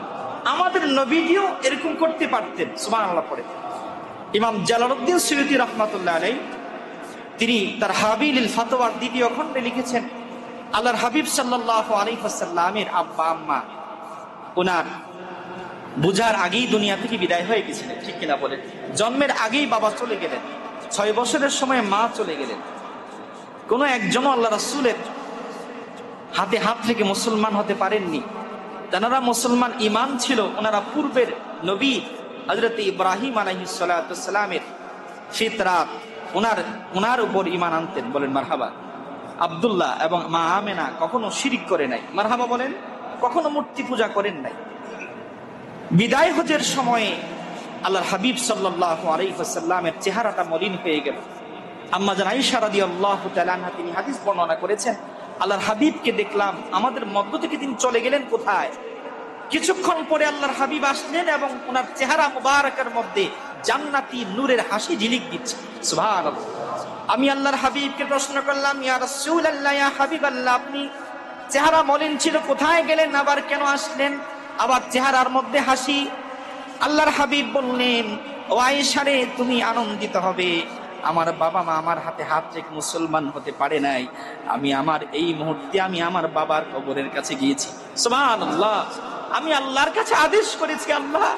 S1: আমাদের নবীজিও এরকম করতে পারতেন। সুবহানাল্লাহ পড়ে। ইমাম জালালউদ্দিন সুয়ুতী রাহমাতুল্লাহ আলাইহি তিনি তার হাবিলিল ফাতওয়ার 2য় খণ্ডে লিখেছেন, আল্লাহর হাবিব সাল্লাল্লাহু আলাইহি ওয়াসাল্লামের আব্বা আম্মা ওনার বুঝার আগেই দুনিয়া থেকে বিদায় হয়ে গেছিলেন, ঠিক কিনা বলেন? জন্মের আগেই বাবা চলে গেলেন, 6 বছরের সময় মা চলে গেলেন। কোন একজনও আল্লাহ রাসূলের হাতে হাত থেকে মুসলমান হতে পারেননি। যারা মুসলমান ঈমান ছিল, ওনারা পূর্বের নবী হযরত ইব্রাহিম আলাইহিস সালাতু ওয়াস সালামের ফিতরাত ওনার উপর ঈমান আনতেন। বলেন মারহাবা। আব্দুল্লাহ এবং মা আমেনা কখনো শিরিক করে নাই। মারহাবা বলেন। কখনো মূর্তি পূজা করেন নাই। বিদায় হজের সময়ে আল্লাহর হাবিব সাল্লাল্লাহু আলাইহি ওয়াসাল্লামের চেহারাটা মলিন হয়ে গেল। আম্মা জান আয়েশা রাদিয়াল্লাহু তাআলা আনহা তিনি হাদিস বর্ণনা করেছেন, আল্লাহর হাবিবকে দেখলাম, আমাদের মধ্য থেকে তিনি চলে গেলেন কোথায়? কিছুক্ষণ পরে আল্লাহর হাবিব আসলেন এবং ওনার চেহারা মুবারকের মধ্যে জান্নাতি নূরের হাসি ঝিলিক দিচ্ছে। সুবহানাল্লাহ। আমি আল্লাহর হাবিবকে প্রশ্ন করলাম, ইয়া রাসূলুল্লাহ, ইয়া হাবিবাল্লাহ, আপনি চেহারা মলিন ছিল, কোথায় গেলেন, আবার কেন আসলেন, আবার চেহারার মধ্যে হাসি? আল্লাহর হাবিব বললেন, ও আয়েশা রে, তুমি আনন্দিত হবে, আমার বাবা মা আমার হাতে হাত রেখে মুসলমান হতে পারে নাই। আমি আমার এই মুহূর্তে আমি আমার বাবার কবরের কাছে গিয়েছি। সুবহানাল্লাহ। আমি আল্লাহর কাছে আদেশ করেছি, আল্লাহ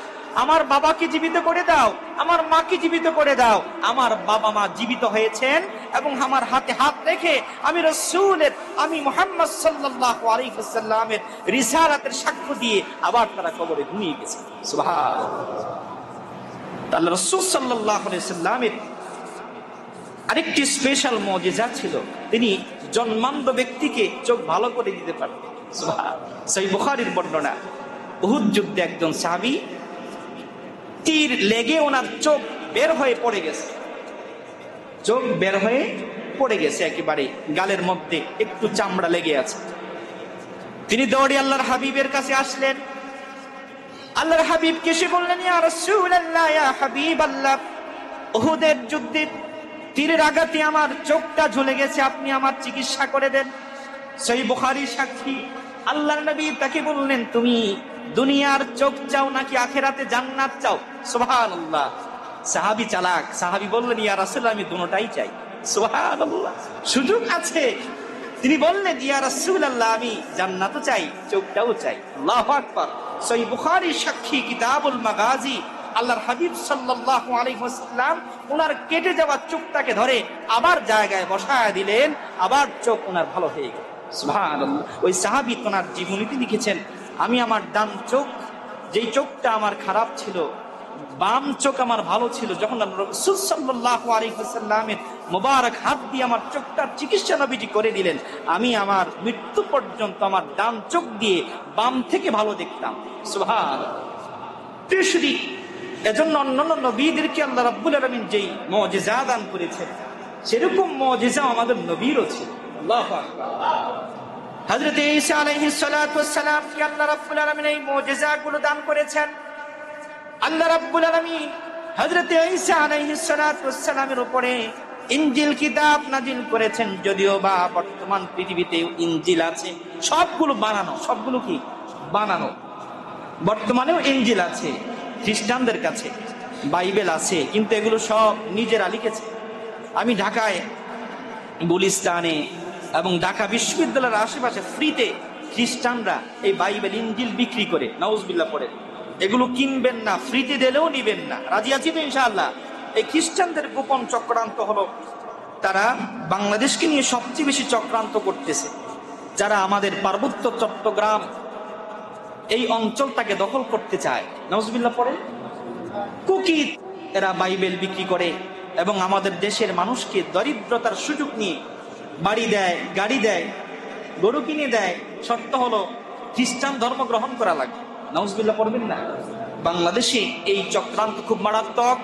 S1: আমার বাবাকে জীবিত করে দাও, আমার মাকে জীবিত করে দাও। আমার বাবা মা জীবিত হয়েছেন এবং আমার হাতে হাত রেখে আমি রাসূলের, আমি মুহাম্মদ সাল্লাল্লাহু আলাইহি ওয়াসাল্লামের রিসালাতের সাক্ষ্য দিয়ে আবার তারা কবরে ঘুমিয়ে গেছে। সুবহানাল্লাহ। আল্লাহ রাসূল সাল্লাল্লাহু আলাইহি ওয়াসাল্লামের আরেকটি স্পেশাল মুজিজা ছিল, তিনি জন্মান্ধ ব্যক্তিকে চোখ ভালো করে দিতে পারতেন। সুবহানাল্লাহ। সহিহ বুখারীর বর্ণনা, উহুদ যুদ্ধে একজন সাহাবী তীর লেগে ওনার চোখ বের হয়ে পড়ে গেছে। চোখ বের হয়ে পড়ে গেছে, একেবারে গালের মধ্যে একটু চামড়া লেগে আছে। তিনি দৌড়ে আল্লাহর হাবিবের কাছে আসলেন। আল্লাহর হাবিব কেসে বললেন, ইয়া রাসূলুল্লাহ, ইয়া হাবিবাল্লাহ, উহুদের যুদ্ধে তীরের আঘাতে আমার চোখটা ঝুলে গেছে, আপনি আমার চিকিৎসা করে দেন। সহিহ বুখারী সাক্ষী। আল্লাহর নবী তাকে বললেন, তুমি দুনিয়ার চোখ চাও নাকি আখিরাতে জান্নাত চাও? সুবহানাল্লাহ। সাহাবী চালাক, সাহাবী বললেন, ইয়া রাসূলুল্লাহ, আমি দুটোটাই চাই। সুবহানাল্লাহ। সুযোগ আছে। তিনি বললেন, ইয়া রাসূলুল্লাহ, আমি জান্নাতও চাই, চোখটাও চাই। আল্লাহু আকবার। সহিহ বুখারী সাক্ষী, কিতাবুল মাগাজি। আল্লাহর হাবিব সাল্লাল্লাহু আলাইহি ওয়াসাল্লাম ওনার কেটে যাওয়া চোখটাকে ধরে আবার জায়গায় বসায় দিলেন, আবার চোখ ওনার ভালো হয়ে গেল। সুবহানাল্লাহ। ওই সাহাবী ওনার জীবনীতে লিখেছেন, আমি আমার ডান চোখ, যেই চোখটা আমার খারাপ ছিল, বাম চোখ আমার ভালো ছিল, যখন রাসূল সাল্লাল্লাহু আলাইহি ওয়াসাল্লামের মোবারক হাত দিয়ে আমার চোখটার চিকিৎসা নবীজি করে দিলেন, আমি আমার মৃত্যু পর্যন্ত আমার ডান চোখ দিয়ে বাম থেকে ভালো দেখতাম। সুবহানাল্লাহ। প্রিয়, এজন্য অন্যান্য নবীদেরকে আল্লাহ রাব্বুল আলামিন যেই মুজিজা দান করেছেন, সেরকম মুজিজা আমাদের নবীরও ছিল। আল্লাহু আকবার। হযরত ঈসা আলাইহিস সালাতু ওয়াস সালাম কে আল্লাহ রাব্বুল আলামিন এই মুজিজাগুলো দান করেছেন। আল্লাহ রাব্বুল আলামিন হযরত ঈসা আলাইহিস সালাতু ওয়াস সালামের উপরে ইনজিল কিতাব নাজিল করেছেন। যদিও বা বর্তমান পৃথিবীতে ইনজিল আছে, সবগুলো বানানো, সবগুলো কি বানানো। বর্তমানেও ইনজিল আছে, খ্রিস্টানদের কাছে বাইবেল আছে, কিন্তু এগুলো সব নিজেরা লিখেছে। আমি ঢাকায় গুলিস্তানে এবং ঢাকা বিশ্ববিদ্যালয়ের আশেপাশে ফ্রিতে খ্রিস্টানরা এই বাইবেল ইনজিল বিক্রি করে, নাউজুবিল্লাহ পড়ে। এগুলো কিনবেন না, ফ্রিতে দিলেও নিবেন না। রাজি আছি তো ইনশাআল্লাহ? এই খ্রিস্টানদের গোপন চক্রান্ত হলো, তারা বাংলাদেশকে নিয়ে সবচেয়ে বেশি চক্রান্ত করতেছে। যারা আমাদের পার্বত্য চট্টগ্রাম এই অঞ্চলটাকে দখল করতে চায়, নাউজুবিল্লাহ পড়ে, কুকি এরা বাইবেল বিক্রি করে এবং আমাদের দেশের মানুষকে দরিদ্রতার সুযোগ নিয়ে বাড়ি দেয়, গাড়ি দেয়, গরু কিনে দেয়। শর্ত হলো খ্রিস্টান ধর্ম গ্রহণ করা লাগবে। নাউজুবিল্লাহ পড়বেন না? বাংলাদেশে এই চক্রান্ত খুব মারাত্মক।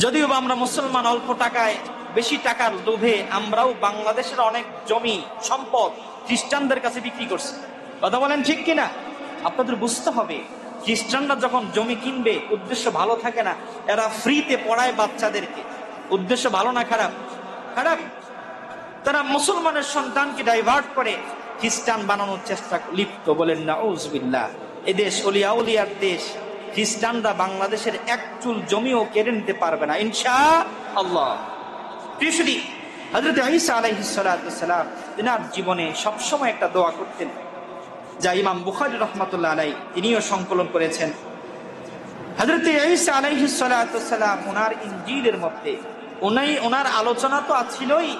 S1: যদিও আমরা মুসলমান, অল্প টাকায় বেশি টাকার লোভে আমরাও বাংলাদেশের অনেক জমি সম্পদ খ্রিস্টানদের কাছে বিক্রি করছি। কথা বলেন ঠিক কিনা? আপনাদের বুঝতে হবে, খ্রিস্টানরা যখন জমি কিনবে উদ্দেশ্য ভালো থাকে না, এরা ফ্রিতে পড়ায় বাচ্চাদেরকে। উদ্দেশ্য ভালো না খারাপ? খারাপ। তারা মুসলমানের সন্তানকে ডাইভার্ট করে খ্রিস্টান বানানোর চেষ্টা লিপ্ত। বলেন না উজবিল্লাহ। এদেশ ওলিয়া উলিয়ার দেশ, খ্রিস্টানরা বাংলাদেশের এক চুল জমিও কেড়ে নিতে পারবে না ইনশাআল্লাহ। প্রিয়সুদী, হযরত ঈসা আলাইহিস সালাতু সালাম তিনার জীবনে সবসময় একটা দোয়া করতেন, যা ইমাম বুখারী রাহমাতুল্লাহ আলাইহি তিনিও সংকলন করেছেন। হযরত ঈসা আলাইহিস সালাতু সালাম ওনার ইনজিলের মধ্যে ওনার আলোচনা তো ছিলই,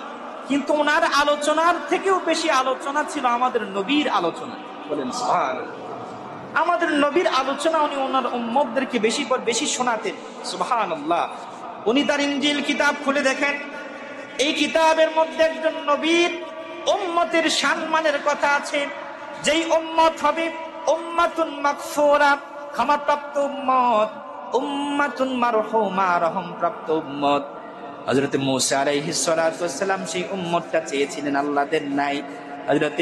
S1: কিন্তু ওনার আলোচনার থেকেও বেশি আলোচনা ছিল আমাদের নবীর আলোচনা। বলেন সুবহানাল্লাহ। আমাদের নবীর আলোচনা উনি ওনার উম্মতদেরকে বেশি শোনাতেন। সুবহানাল্লাহ। উনি তার ইনজিল কিতাব খুলে দেখেন, এই কিতাবের মধ্যে একজন নবীর উম্মতের সম্মানের কথা আছে, যেই উম্মত হবে উম্মাতুন মাগফুরা, ক্ষমাপ্রাপ্ত উম্মত, উম্মাতুন মারহুমা, রহমপ্রাপ্ত উম্মত। হযরত মূসা আলাইহিস সালাতু ওয়াস সালাম সেই উম্মতটা চেয়েছিলেন, আল্লাহ দেন নাই। হযরত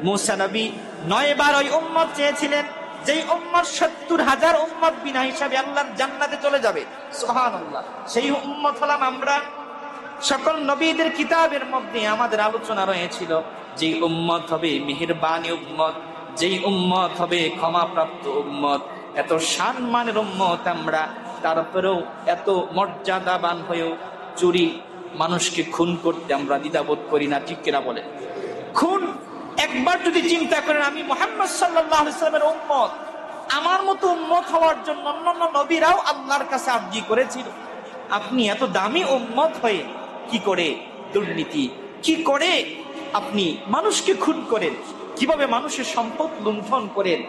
S1: মূসা নবী 9 বার ওই উম্মত চেয়েছিলেন, যেই উম্মত 70,000 উম্মত বিনা হিসাবে আল্লাহর জান্নাতে চলে যাবে। সুবহানাল্লাহ। সেই উম্মত হলাম আমরা। সকল নবীদের কিতাবের মধ্যে আমাদের আলোচনা রয়েছিল, যেই উম্মত হবে মেহেরবানি উম্মত, যেই উম্মত হবে ক্ষমাপ্রাপ্ত উম্মত। এত সম্মানের উম্মত আমরা, তারপরেও এত মর্যাদাবান হয়েও চুরি, মানুষকে খুন করতে আমরা দ্বিধাবোধ করি না, ঠিক কিনা বলে? খুন একবার যদি চিন্তা করেন, আমি মুহাম্মদ সাল্লাল্লাহু আলাইহি ওয়াসাল্লামের উম্মত, আমার মতো উম্মত হওয়ার জন্য অন্যান্য নবীরাও আল্লাহর কাছে আরজি করেছিল। আপনি এত দামি উম্মত হয়ে কি করে দুর্নীতি, কি করে আপনি মানুষকে খুন করেন, কিভাবে মানুষের সম্পদ লুণ্ঠন করেন?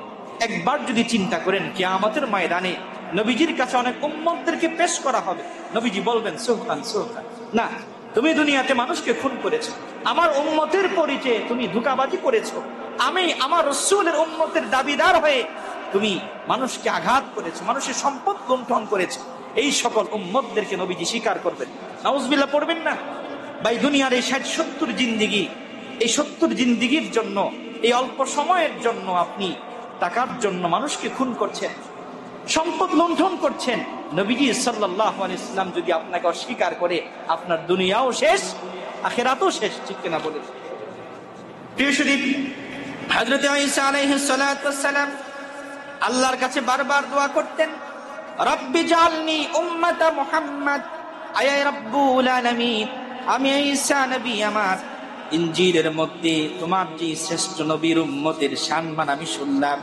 S1: একবার যদি চিন্তা করেন, কিয়ামতের ময়দানে নবীজির কাছে অনেক উম্মতদেরকে পেশ করা হবে, নবীজি বলবেন সুবহান সুবহান, না তুমি দুনিয়াতে মানুষকে খুন করেছো, আমার উম্মতের পরিচয়ে তুমি ধোঁকাবাজি করেছো, আমি আমার রাসূলের উম্মতের দাবিদার হয়ে তুমি মানুষকে আঘাত করেছো, মানুষের সম্পদ লুণ্ঠন করেছো। এই সকল উম্মতদেরকে নবীজি স্বীকার করবেন। নাউজুবিল্লাহ পড়বেন না? ভাই, দুনিয়ার এই 60-70 জিন্দেগি, এই 70 জিন্দেগির জন্য, এই অল্প সময়ের জন্য আপনি টাকার জন্য মানুষকে খুন করছেন, সম্পদ লুণ্ঠন করছেন। নবীজি সাল্লাল্লাহু আলাইহি ওয়াসাল্লাম যদি আপনাকে অস্বীকার করে, আপনার দুনিয়াও শেষ, আখিরাতও শেষ, ঠিক কিনা বলেন? প্রিয় শরীফ, হযরত ঈসা আলাইহিস সালাতু ওয়াস সালাম আল্লাহর কাছে বারবার দোয়া করতেন, রব্বি জাআলনি উম্মাতা মুহাম্মদ, আয়া রাব্বুল আলামিন, আমি ঈসা নবী আমার ইনজিলের মধ্যে তোমার যে শ্রেষ্ঠ নবীর উম্মতের সম্মান আমি শুনলাম,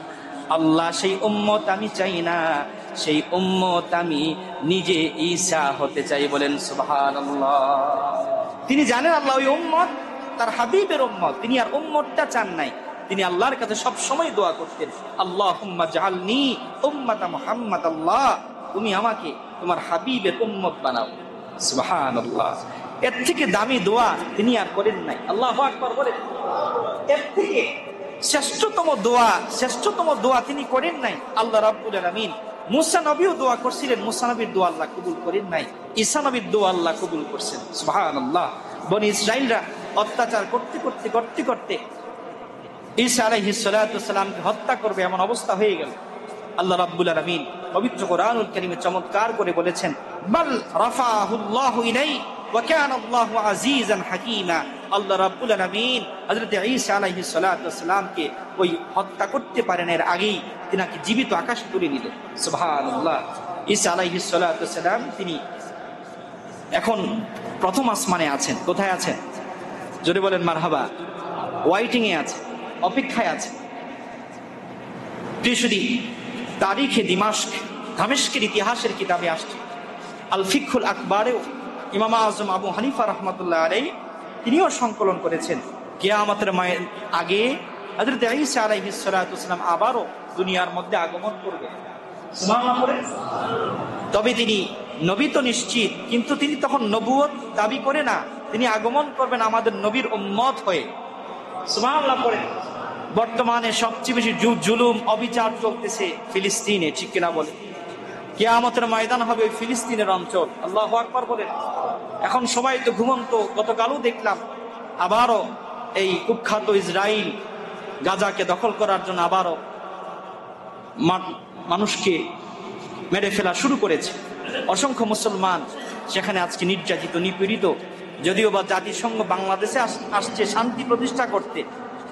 S1: আল্লাহ সেই উম্মত আমি চাই না, সেই উম্মত আমি নিজে ঈসা হতে চাই। বলেন সুবহানাল্লাহ। তিনি জানেন আল্লাহ ওই উম্মত তার হাবিবের উম্মত, তিনি আর উম্মতটা চান নাই। তিনি আল্লাহর কাছে সব সময় দোয়া করতেন, আল্লাহুম্মা জাআলনি উম্মাতা মুহাম্মদ, আল্লাহ তুমি আমাকে তোমার হাবিবের উম্মত বানাও। সুবহানাল্লাহ। এর থেকে দামি দোয়া তিনি আর করেন নাই। আল্লাহু আকবার বলেন। এর থেকে শ্রেষ্ঠতম দোয়া তিনি করেন নাই। আল্লাহ রাব্বুল আলামিন মুসা নবীও দোয়া করছিলেন, মুসা নবীর দোয়া আল্লাহ কবুল করেন নাই, ঈসা নবীর দোয়া আল্লাহ কবুল করছেন। সুবহানাল্লাহ। বনি ইসরাইলরা অত্যাচার করতে করতে ঈসা আলাইহিস সালাতু ওয়াস সালামকে হত্যা করবে এমন অবস্থা হয়ে গেল। আল্লাহ রাব্বুল আলামিন পবিত্র কোরআনুল কারীমে চমৎকার করে বলেছেন, বাল রাফাহুল্লাহু ইলাইহি ওয়া কানা আল্লাহু আজিজান হাকীমা। আল্লাহ রাব্বুল আলামিন হযরত ঈসা আলাইহিস সালাতু ওয়াস সালামকে ওই হত্যা করতে পারেন এর আগেই তিনাকে জীবিত আকাশে তুলে নিলেন। সুবহানাল্লাহ। ঈসা আলাইহিস সালাতু ওয়াস সালাম তিনি এখন প্রথম আসমানে আছেন। কোথায় আছেন? জোরে বলেন মারহাবা। ওয়াইটিং এ আছে, অপেক্ষায় আছে। প্রিয়সুদী, তারিখে দামেস্কের ইতিহাসের কিতাবে আসছে, আল ফিকহুল আকবারেও ইমাম আজম আবু হানিফা রাহমাতুল্লাহ আলাইহি তিনিও সংকলন করেছেন, কিয়ামতের আগে হযরত ঈসা আলাইহিস সালাতু ওয়াস সালাম আবারও দুনিয়ার মধ্যে আগমন করবে। সুবহানাল্লাহ পড়ে। তবে তিনি নবী তো নিশ্চিত, কিন্তু তিনি তখন নবুয়ত দাবি করে না, তিনি আগমন করবেন আমাদের নবীর উম্মত হয়ে। সুবহানাল্লাহ পড়ে। বর্তমানে সবচেয়ে বেশি জুলুম অবিচার চলতেছে ফিলিস্তিনে, ঠিক কিনা বলে? কিয়ামতের ময়দান হবে ওই ফিলিস্তিনের অঞ্চল। আল্লাহু আকবার বলেন। এখন সবাই তো ঘুমন্ত। গতকালও দেখলাম আবারও এই কুখ্যাত ইসরাইল গাজাকে দখল করার জন্য আবারও মানুষকে মেরে ফেলা শুরু করেছে। অসংখ্য মুসলমান সেখানে আজকে নির্যাতিত, নিপীড়িত। যদিও বা জাতিসংঘ বাংলাদেশে আসছে শান্তি প্রতিষ্ঠা করতে,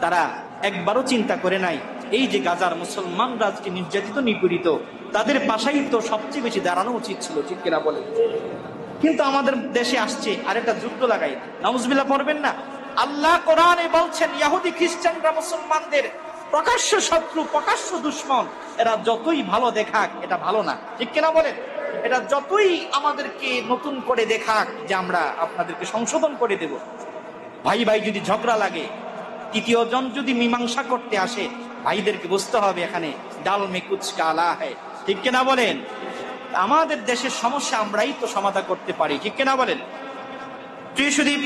S1: তারা একবারও চিন্তা করে নাই এই যে গাজার মুসলমানরা আজকে নির্যাতিত, নিপীড়িত, তাদের পাশেই তো সবচেয়ে বেশি দাঁড়ানো উচিত ছিল, ঠিক কিনা বলে? কিন্তু আমাদের দেশে আসছে আর একটা যুদ্ধ লাগাই। নাউজুবিল্লাহ পড়বেন না? আল্লাহ কোরআনে বলছেন ইহুদি খ্রিস্টানরা মুসলমানদের প্রকাশ্য শত্রু, প্রকাশ্য দুশ্মন। এরা যতই ভালো দেখাক এটা ভালো না, ঠিক কিনা বলেন? এটা যতই আমাদেরকে নতুন করে দেখাক যে আমরা আপনাদেরকে সংশোধন করে দেব, ভাই ভাই যদি ঝগড়া লাগে, তৃতীয় জন যদি মীমাংসা করতে আসে, ভাইদেরকে বুঝতে হবে এখানে ডাল মে কুছ কালা হ্যায়, ঠিক কিনা বলেন? আমাদের দেশের সমস্যা আমরাই তো সমাধান করতে পারি, ঠিক কিনা বলেন? প্রিয় সুদীপ,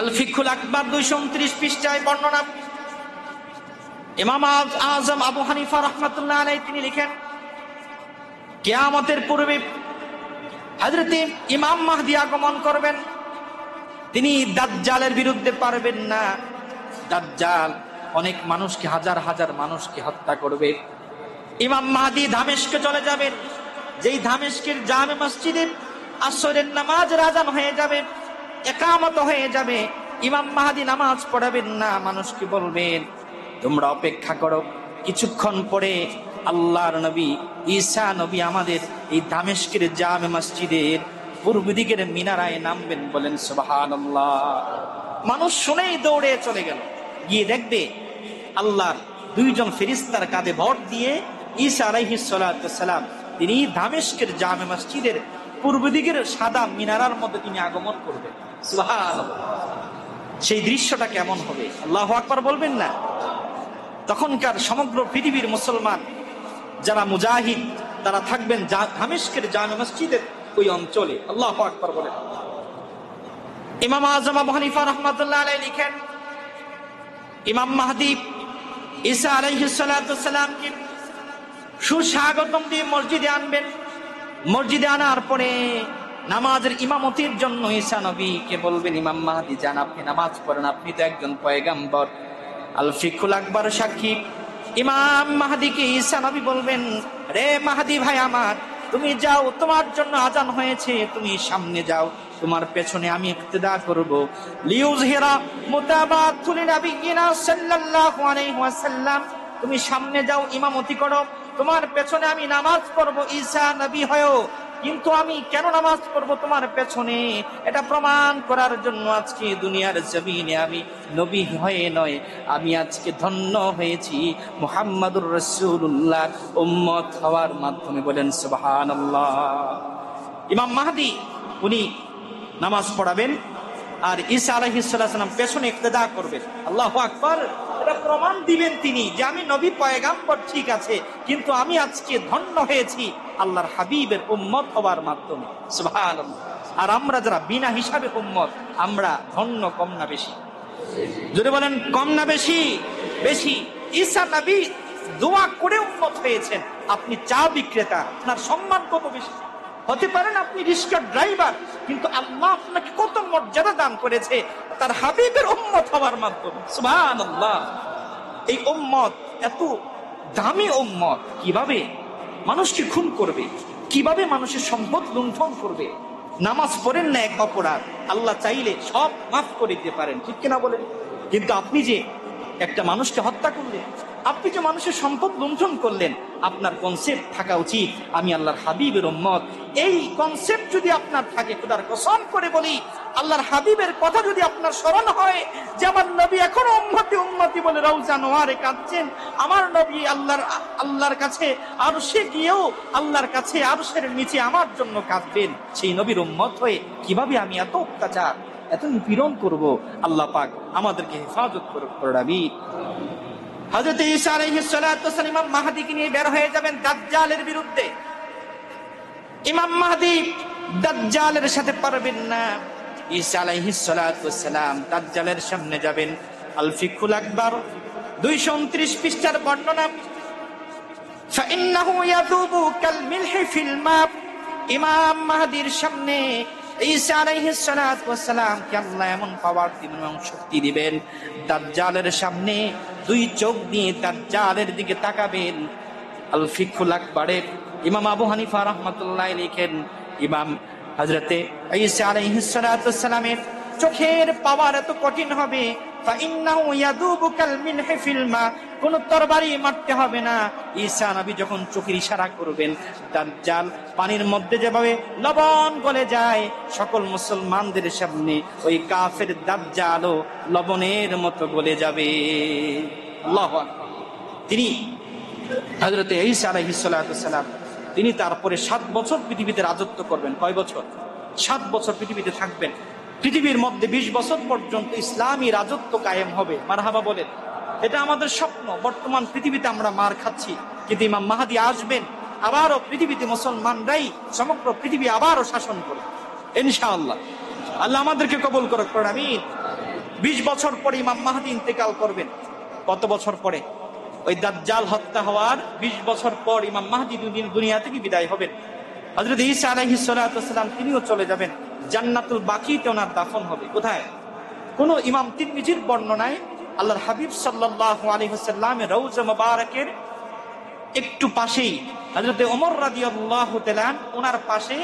S1: আল ফিকহুল আকবার 229 পৃষ্ঠায় বর্ণনা। ইমাম আজম আবু হানিফা রাহমাতুল্লাহ আলাইহি তিনি লিখেন, কিয়ামতের পূর্বে হযরত ইমাম মাহদী আগমন করবেন। তিনি দাজ্জালের বিরুদ্ধে পারবেন না। দাজ্জাল অনেক মানুষকে, হাজার হাজার মানুষকে হত্যা করবে। ইমাম মাহদী দামেস্কে চলে যাবেন। যেই দামেস্কের জামে মসজিদে আসরের নামাজের আযান হয়ে যাবে, ইকামত হয়ে যাবে, ইমাম মাহদী নামাজ পড়াবেন না। মানুষকে বলবেন তোমরা অপেক্ষা করো, কিছুক্ষণ পরে আল্লাহর নবী ঈসা নবী আমাদের এই দামেস্কের জামে মসজিদের পূর্ব দিকের মিনারায় নামবেন। বলেন সুবহানাল্লাহ। মানুষ শুনেই দৌড়ে চলে গেল, গিয়ে দেখবে আল্লাহর দুইজন ফেরেশতার কাঁধে ভর দিয়ে ঈসা আলাইহিস সালাতু সালাম তিনি দামেস্কের জামে মসজিদের পূর্ব দিকের সাদা মিনারার মধ্যে তিনি আগমন করবেন। সুবহানাল্লাহ। সেই দৃশ্যটা কেমন হবে? আল্লাহু আকবার বলবেন না? তখনকার সমগ্র পৃথিবীর মুসলমান যারা মুজাহিদ, তারা থাকবেন দামেস্কের জামে মসজিদের ওই অঞ্চলে। আল্লাহু আকবার বলেন। ইমাম আযম আবু হানিফা রাহমাতুল্লাহ আলাইহি লিখেন, ইমাম মাহদী ঈসা আলাইহিস সালাতু সালামকে সুস্বাগতম দিয়ে মসজিদে আনবেন। মসজিদে আনার পরে নামাজের ইমামতির জন্য ঈসা নবীকে বলবেন, ইমাম মাহদী যান, আপনি নামাজ পড়েন, আপনি তো একজন পয়গাম্বর। আল ফিকহুল আকবার সাক্ষী। ইমাম মাহদীকে ঈসা নবী বলবেন, রে মাহদী ভাই আমার, তুমি যাও, তোমার জন্য আজান হয়েছে, তুমি সামনে যাও, তোমার পেছনে আমি ইক্তেদা করব। লিউযহিরা মুতাবাতুল নবিয়িনা সাল্লাল্লাহু আলাইহি ওয়াসাল্লাম, তুমি সামনে যাও, ইমামতি করো, তোমার পেছনে আমি নামাজ পড়ব ঈসা নবী হয়েও। কিন্তু আমি কেন নামাজ পড়ব তোমার পেছনে? এটা প্রমাণ করার জন্য আজকে দুনিয়ার জমিনে আমি নবী হয়ে নয়, আমি আজকে ধন্য হয়েছি মুহাম্মাদুর রাসূলুল্লাহর উম্মত হওয়ার মাধ্যমে। বলেন সুবহানাল্লাহ। ইমাম মাহদী উনি নামাজ পড়াবেন আর ঈসা আলাইহিস সালাম পেছনে ইক্তেদা করবেন। আল্লাহু আকবার। এটা প্রমাণ দিবেন তিনি যে আমি নবী পয়গাম্বর ঠিক আছে, কিন্তু আমি আজকে ধন্য হয়েছি আল্লাহর হাবিবের উম্মত হওয়ার মাধ্যমে। সুবহানাল্লাহ। আর আমরা যারা বিনা হিসাবে উম্মত, আমরা ধন্য কম না বেশি? যদি বলেন কম না বেশি? বেশি। ঈসা নবী দোয়া করে উম্মত হয়েছেন, আপনি চা বিক্রেতা, আপনার সম্মান কত বেশি? হতে পারেন আপনি রিক্সা ড্রাইভার, কিন্তু আল্লাহ আপনাকে কত মর্যাদা দান করেছে তার হাবিবের উম্মত হওয়ার মাধ্যমে। সুবহানাল্লাহ। এই উম্মত এত দামি উম্মত কিভাবে মানুষকে খুন করবে, কিভাবে মানুষের সম্পদ লুণ্ঠন করবে? নামাজ পড়েন না এক অপরাধ, আল্লাহ চাইলে সব মাফ করে দিতে পারেন, ঠিক কিনা বলেন? কিন্তু আপনি যে একটা মানুষকে হত্যা করলেন, আপনি যে মানুষের সম্পদ লুণ্ঠন করলেন, আপনার কনসেপ্ট থাকা উচিত আমি আল্লাহর হাবিবের উম্মত। এই কনসেপ্ট যদি আপনার থাকে, খোদার কসম করে বলি, আল্লাহর হাবিবের কথা যদি আপনার স্মরণ হয় যে আমার নবী এখনো উম্মতি উম্মতি বলে রওজা নোয়ারে কাঁদছেন, আমার নবী আল্লাহর কাছে আরশে গিয়েও আল্লাহর কাছে আরশের নিচে আমার জন্য কাঁদবেন, সেই নবীর উম্মত হয়ে কিভাবে আমি এত অত্যাচার, এত নিপীড়ন করব? আল্লাহ পাক আমাদেরকে হেফাজত করবে। হযরত ঈসা আলাইহিস সালাতু ওয়াস সালাম ইমাম মাহদীকে নিয়ে বের হয়ে যাবেন দাজ্জালের বিরুদ্ধে। ইমাম মাহদী দাজ্জালের সাথে পারবেন না। ঈসা আলাইহিস সালাতু ওয়াস সালাম দাজ্জালের সামনে যাবেন। আল ফিকহুল আকবার 229 পৃষ্ঠার বর্ণনা। ফাইন্নাহু ইয়াযুবু কাল মিলহি ফিল মা। ইমাম মাহদীর সামনে ঈসা আলাইহিস সালাতু ওয়াস সালাম কে আল্লাহ এমন পাওয়ার দিবেন এবং শক্তি দিবেন, দাজ্জালের সামনে 2 চোখ দিয়ে দাজ্জালের দিকে তাকাবেন। আল ফিকহুল আকবরে ইমাম আবু হানিফা রাহমাতুল্লাহ লিখেন, ইমাম হযরতে ঈসা আলাইহিস সালাতু ওয়াস সালামের চোখের পাওয়ার এত কঠিন হবে, ফাইন্নাহু ইয়াযুবু কাল মিলহি ফিল মা। কোন তরবারি মারতে হবে না। ঈসা নবী যখন চোখের ইশারা করবেন, দাজ্জাল পানির মধ্যে যেভাবে লবণ গলে যায়, সকল মুসলমানদের সামনে ওই কাফের দাজ্জালও লবণের মতো গলে যাবে। আল্লাহু আকবার। তিনি হযরতে ঈসা আলাইহিস সালাতু ওয়াস সালাম তিনি তারপরে 7 বছর পৃথিবীতে রাজত্ব করবেন। কয় বছর? 7 বছর পৃথিবীতে থাকবেন। পৃথিবীর মধ্যে 20 বছর পর্যন্ত ইসলামী রাজত্ব কায়েম হবে। মারহাবা বলেন। এটা আমাদের স্বপ্ন। বর্তমান পৃথিবীতে আমরা মার খাচ্ছি, কিন্তু ইমাম মাহদী আসবেন, আবারও পৃথিবীতে মুসলমানরাই সমগ্র পৃথিবী আবারও শাসন করবে ইনশাআল্লাহ। আল্লাহ আমাদেরকে কবুল করুক, আমিন। 20 বছর পরে ইমাম মাহদী ইন্তেকাল করবেন। কত বছর পরে? ওই দাজ্জাল হত্যা হওয়ার 20 বছর পর ইমাম মাহদী দুনিয়া থেকে বিদায় হবেন। হযরত ঈসা আলাইহিস সালাতু ওয়াস সালাম তিনিও চলে যাবেন। জান্নাতুল বাকিতে ওনার দাফন হবে। কোথায়? কোন ইমাম তিরমিজির বর্ণনায় আল্লাহর হাবিব সাল্লাল্লাহু আলাইহি ওয়াসাল্লামের রওজা মুবারাকের একটু পাশেই হযরত ওমর রাদিয়াল্লাহু তাআলা ওনার পাশে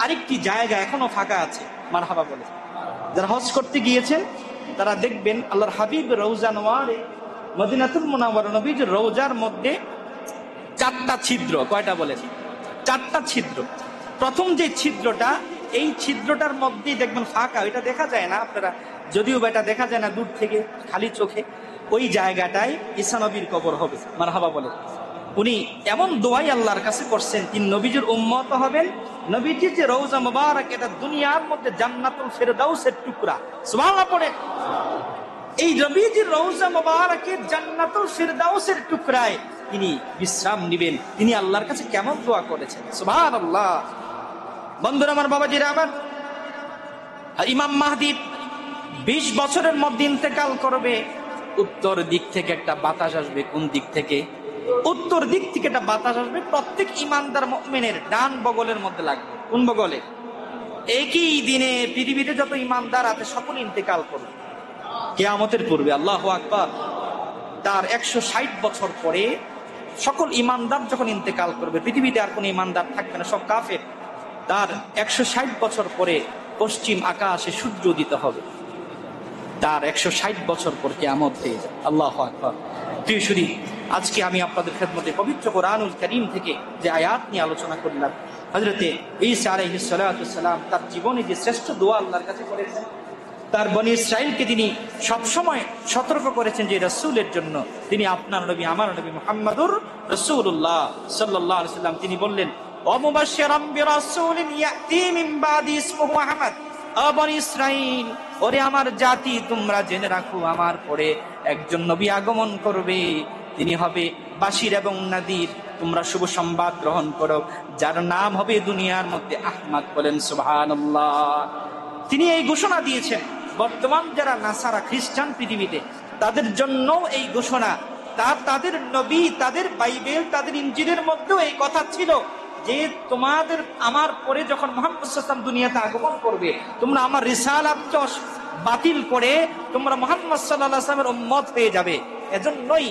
S1: আরেকটি জায়গা এখনো ফাঁকা আছে। মারহাবা বলে। যারা হজ করতে গিয়েছেন তারা দেখবেন আল্লাহর হাবিব রওজা নোয়ারে মদিনাতুল মুনাওয়ারা নবীজির রওজার মধ্যে 4টা ছিদ্র। কয়টা বলেন? 4টা ছিদ্র। প্রথম যে ছিদ্রটা, এই ছিদ্রটার মধ্যেই দেখবেন ফাঁকা, এটা দেখা যায় না আপনারা, যদিও এটা দেখা যায় না দূর থেকে খালি চোখে। ওই জায়গাটায় ঈসা নবীর কবর হবে। মারহাবা বলে। উনি এমন দোয়াই আল্লাহর কাছে করছেন, তিনি নবীজির উম্মত হবেন। নবীজির যে রওজা মুবারক, এটা দুনিয়ার মধ্যে জান্নাতুল ফেরদাউসের টুকরা। সুবহানাল্লাহ পড়ে। এই নবীজির রওজা মুবারকের জান্নাতুল ফেরদাউসের টুকরায় তিনি বিশ্রাম নেবেন। তিনি আল্লাহর কাছে কেমন দোয়া করেছেন, সুবহানাল্লাহ। বন্ধুরা আমার, বাবাজিরা আমার, ইমাম মাহদী 20 বছরের মধ্যে ইন্তেকাল করবে। উত্তর দিক থেকে একটা বাতাস আসবে। কোন দিক থেকে? উত্তর দিক থেকে একটা বাতাস আসবে, প্রত্যেক ইমানদার মুমিনের ডান বগলের মধ্যে লাগবে। কোন বগলে? একই দিনে পৃথিবীতে যত ইমানদার আছে সকলে ইন্তেকাল করবে কিয়ামতের পূর্বে। আল্লাহু আকবার। তার 160 বছর পরে সকল ইমানদার যখন ইন্তেকাল করবে, পৃথিবীতে আর কোন ইমানদার থাকবে না, সব কাফের। তার 160 বছর পরে পশ্চিম আকাশে সূর্য উদিত হবে। তার 160 বছর পর কিয়ামত হয়ে যাবে। আল্লাহু আকবার। প্রিয় শুধু আজকে আমি আপনাদের খেদমতে পবিত্র কোরআনুল কারীম থেকে যে আয়াত নিয়ে আলোচনা করলাম, হযরতে ঈসা আলাইহিস সালাতু ওয়াস সালাম তার জীবনে যে শ্রেষ্ঠ দোয়া আল্লাহর কাছে করেছেন, তার বনি ইসরাইলকে তিনি সবসময় সতর্ক করেছেন যে রাসূলের জন্য, তিনি আপনার নবী, আমার নবী মুহাম্মদুর রাসূলুল্লাহ সাল্লাল্লাহু আলাইহি ওয়াসাল্লাম, তিনি বললেন, ওয়া মুবাশশিরাম বিরাসূলিন ইয়াতি মিন বাদি ইসমুহু আহমদ। ও বনি ইসরাইল, ওরে আমার জাতি, তোমরা জেনে রাখো আমার পরে একজন নবী আগমন করবে, তিনি হবে বাশির এবং নাদির। তোমরা শুভ সংবাদ গ্রহণ করো, যার নাম হবে দুনিয়ার মধ্যে আহমদ। বলেন সুবহানাল্লাহ। তিনি এই ঘোষণা দিয়েছেন। বর্তমান যারা নাসারা খ্রিস্টান পৃথিবীতে, তাদের জন্য এই ঘোষণা। তাদের নবী, তাদের বাইবেল, তাদের ইনজিলের মধ্যেও এই কথা ছিল যে তোমাদের আমার পরে যখন মুহাম্মদ সাল্লাল্লাহু আলাইহি ওয়াসাল্লাম দুনিয়াতে আগমন করবে, তোমরা আমার রিসালাত বাতিল করে তোমরা মুহাম্মদ সাল্লাল্লাহু আলাইহি ওয়াসাল্লামের উম্মত হয়ে যাবে। এজন্যই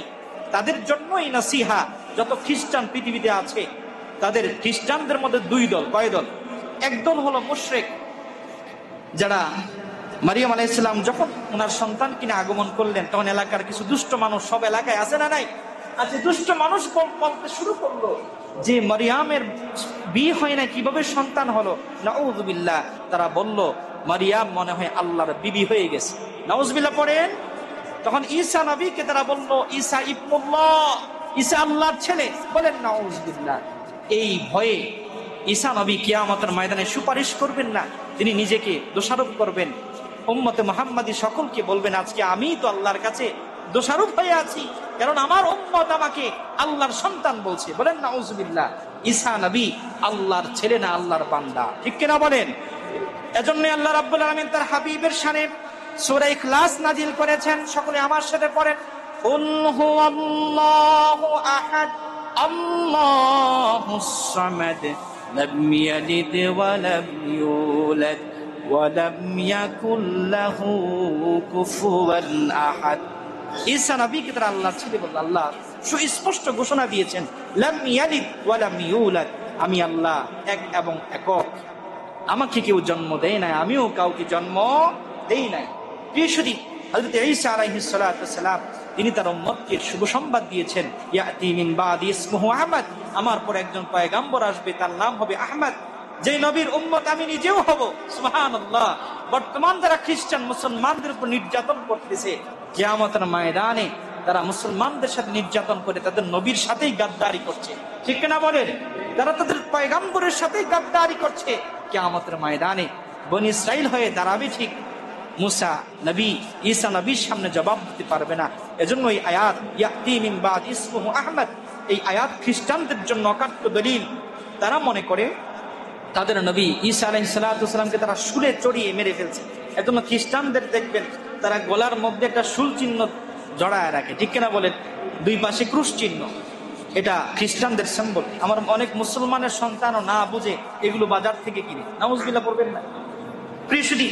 S1: তাদের জন্যই নসিহা। যত খ্রিস্টান পৃথিবীতে আছে, তাদের খ্রিস্টানদের মধ্যে 2 দল। কয় দল? একদল হলো মুশরিক, যারা মারিয়াম আলাইহিস সালাম যখন ওনার সন্তান কিনে আগমন করলেন, তখন এলাকার কিছু দুষ্ট মানুষ, সব এলাকায় আছে না নাই? আছে। দুষ্ট মানুষ বলতে শুরু করলো যে মারিয়ামের বিয়ে হয় না, কিভাবে সন্তান হলো? নাউযুবিল্লাহ। তারা বলল মারিয়াম মনে হয় আল্লাহর বিবি হয়ে গেছে। নাউযুবিল্লাহ পড়েন। তখন ঈসা নবীকে তারা বলল ঈসা ইবনুল্লাহ, ঈসা আল্লাহর ছেলে। বলেন নাউযুবিল্লাহ। এই ভয়ে ঈসা নবী কিয়ামতের ময়দানে সুপারিশ করবেন না, তিনি নিজেকে দোষারোপ করবেন। উম্মতে মুহাম্মাদী সকলকে বলবেন, আজকে আমি তো আল্লাহর কাছে দোষারোপ হয়ে আছি, কারণ আমার উম্মত আমাকে আল্লাহর সন্তান বলছে। বলেন নাউযুবিল্লাহ। ঈসা নবী আল্লাহর ছেলে না, আল্লাহর বান্দা। ঠিক কিনা বলেন? এজন্য আল্লাহ রাব্বুল আলামিন তার হাবিবের শানে সূরা ইখলাস নাজিল করেছেন। সকলে আমার সাথে পড়েন, কুল হুয়াল্লাহু আহাদ আল্লাহুস সামাদ লাম ইয়ালিদ ওয়া লাম ইউলাদ ওয়া লাম ইয়াকুল লাহু কুফুয়ান আহাদ। ঈসা নবীকে তারা আল্লাহর ছেলে বলল। আল্লাহ সুস্পষ্ট ঘোষণা দিয়েছেন, লাম ইয়ালিদ ওয়া লাম ইউলাদ, আমি আল্লাহ এক এবং একক, আমাকে কেউ জন্ম দেয় নাই, আমিও কাউকে জন্ম দেই নাই। প্রিয় শুধু হযরত ঈসা আলাইহিস সালাতু ওয়াস সালাম তিনি তার উম্মতকে শুভ সংবাদ দিয়েছেন, ইয়াতি মিন বাদি ইসমুহু আহমদ, আমার পর একজন পয়গম্বর আসবে, তার নাম হবে আহমদ, যে নবীর উম্মত আমি নিজেও হব। সুবহানাল্লাহ। বর্তমান যারা খ্রিস্টান মুসলমানদের উপর নির্যাতন করতেছে, কিয়ামতের ময়দানে তারা মুসলমানদের সাথে নির্যাতন করে তাদের নবীর সাথেই গাদ্দারি করছে, ঠিক না বলেন? তারা তাদের পয়গম্বরের সাথেই গাদ্দারি করছে। কিয়ামতের ময়দানে বনি ইসরাইল হয়ে দাঁড়াবে ঠিক, মুসা নবী ঈসা নবীর সামনে জবাব দিতে পারবে না। এজন্য এই আয়াত ইয়াতি মিন বাদি ইসমুহু আহমদ, এই আয়াত খ্রিস্টানদের জন্য অকাট্য দলিল। তারা মনে করে তাদের নবী ঈসা আলাইহিস সালাতু ওয়াস সালামকে তারা শুলে চড়িয়ে মেরে ফেলছে। এজন্য খ্রিস্টানদের দেখবেন তারা গলার মধ্যে একটা শুল চিহ্ন জড়ায় রাখে, ঠিক কিনা বলেন? দুই পাশে ক্রুশ চিহ্ন, এটা খ্রিস্টানদের সিম্বল। আমার অনেক মুসলমানের সন্তানও না বুঝে এগুলো বাজার থেকে কিনে, নাউজুবিল্লাহ পড়বেন না। প্রিয় শুধু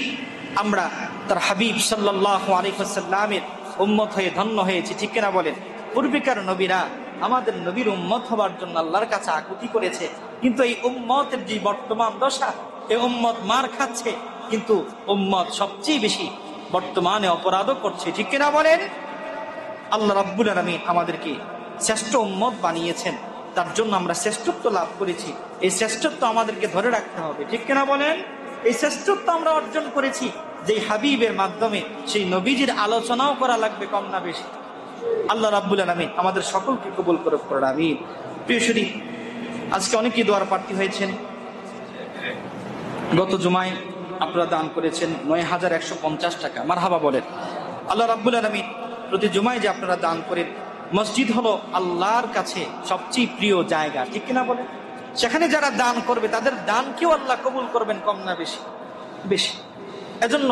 S1: আমরা তার হাবিব সাল্লাল্লাহু আলাইহি ওয়াসাল্লামের উম্মত হয়ে ধন্য হয়েছি, ঠিক কিনা বলেন? পূর্বেকার নবীরা আমাদের নবীর উম্মত হওয়ার জন্য আল্লাহর কাছে আকুতি করেছে, কিন্তু এই উম্মতের যে বর্তমান দশা, এই উম্মত মার খাচ্ছে, কিন্তু উম্মত সবচেয়ে বেশি বর্তমানে অপরাধও করছে, ঠিক কিনা বলেন? আল্লাহ রাব্বুল আলামিন আমাদেরকে শ্রেষ্ঠ উম্মত বানিয়েছেন, তার জন্য আমরা শ্রেষ্ঠত্ব লাভ করেছি। এই শ্রেষ্ঠত্ব আমাদেরকে ধরে রাখতে হবে, ঠিক কিনা বলেন? এই শ্রেষ্ঠত্ব আমরা অর্জন করেছি যে হাবিবের মাধ্যমে, সেই নবীজির আলোচনাও করা লাগবে কম না বেশি। আল্লাহ রাব্বুল আলামিন আমাদের সকলকে কবুল করে পড়ুন, আমিন। প্রিয় শুধু আজকে অনেকেই দোয়ার প্রার্থী হয়েছেন। গত জুমায় আপনারা দান করেছেন ৯,১৫০ টাকা, মারহাবা বলেন। আল্লাহ রাব্বুল আলামিন প্রতি জুমায় যে আপনারা দান করেন, মসজিদ হলো আল্লাহর কাছে সবচেয়ে প্রিয় জায়গা, ঠিক কিনা বলেন? সেখানে যারা দান করবে তাদের দানকেও আল্লাহ কবুল করবেন কম না বেশি বেশি। এজন্য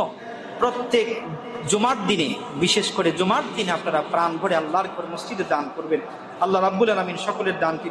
S1: প্রত্যেক জুমার দিনে, বিশেষ করে জুমার দিনে আপনারা প্রাণ ভরে আল্লাহর ঘর মসজিদে দান করবেন। আল্লাহ রাব্বুল আলামিন সকলের দানকে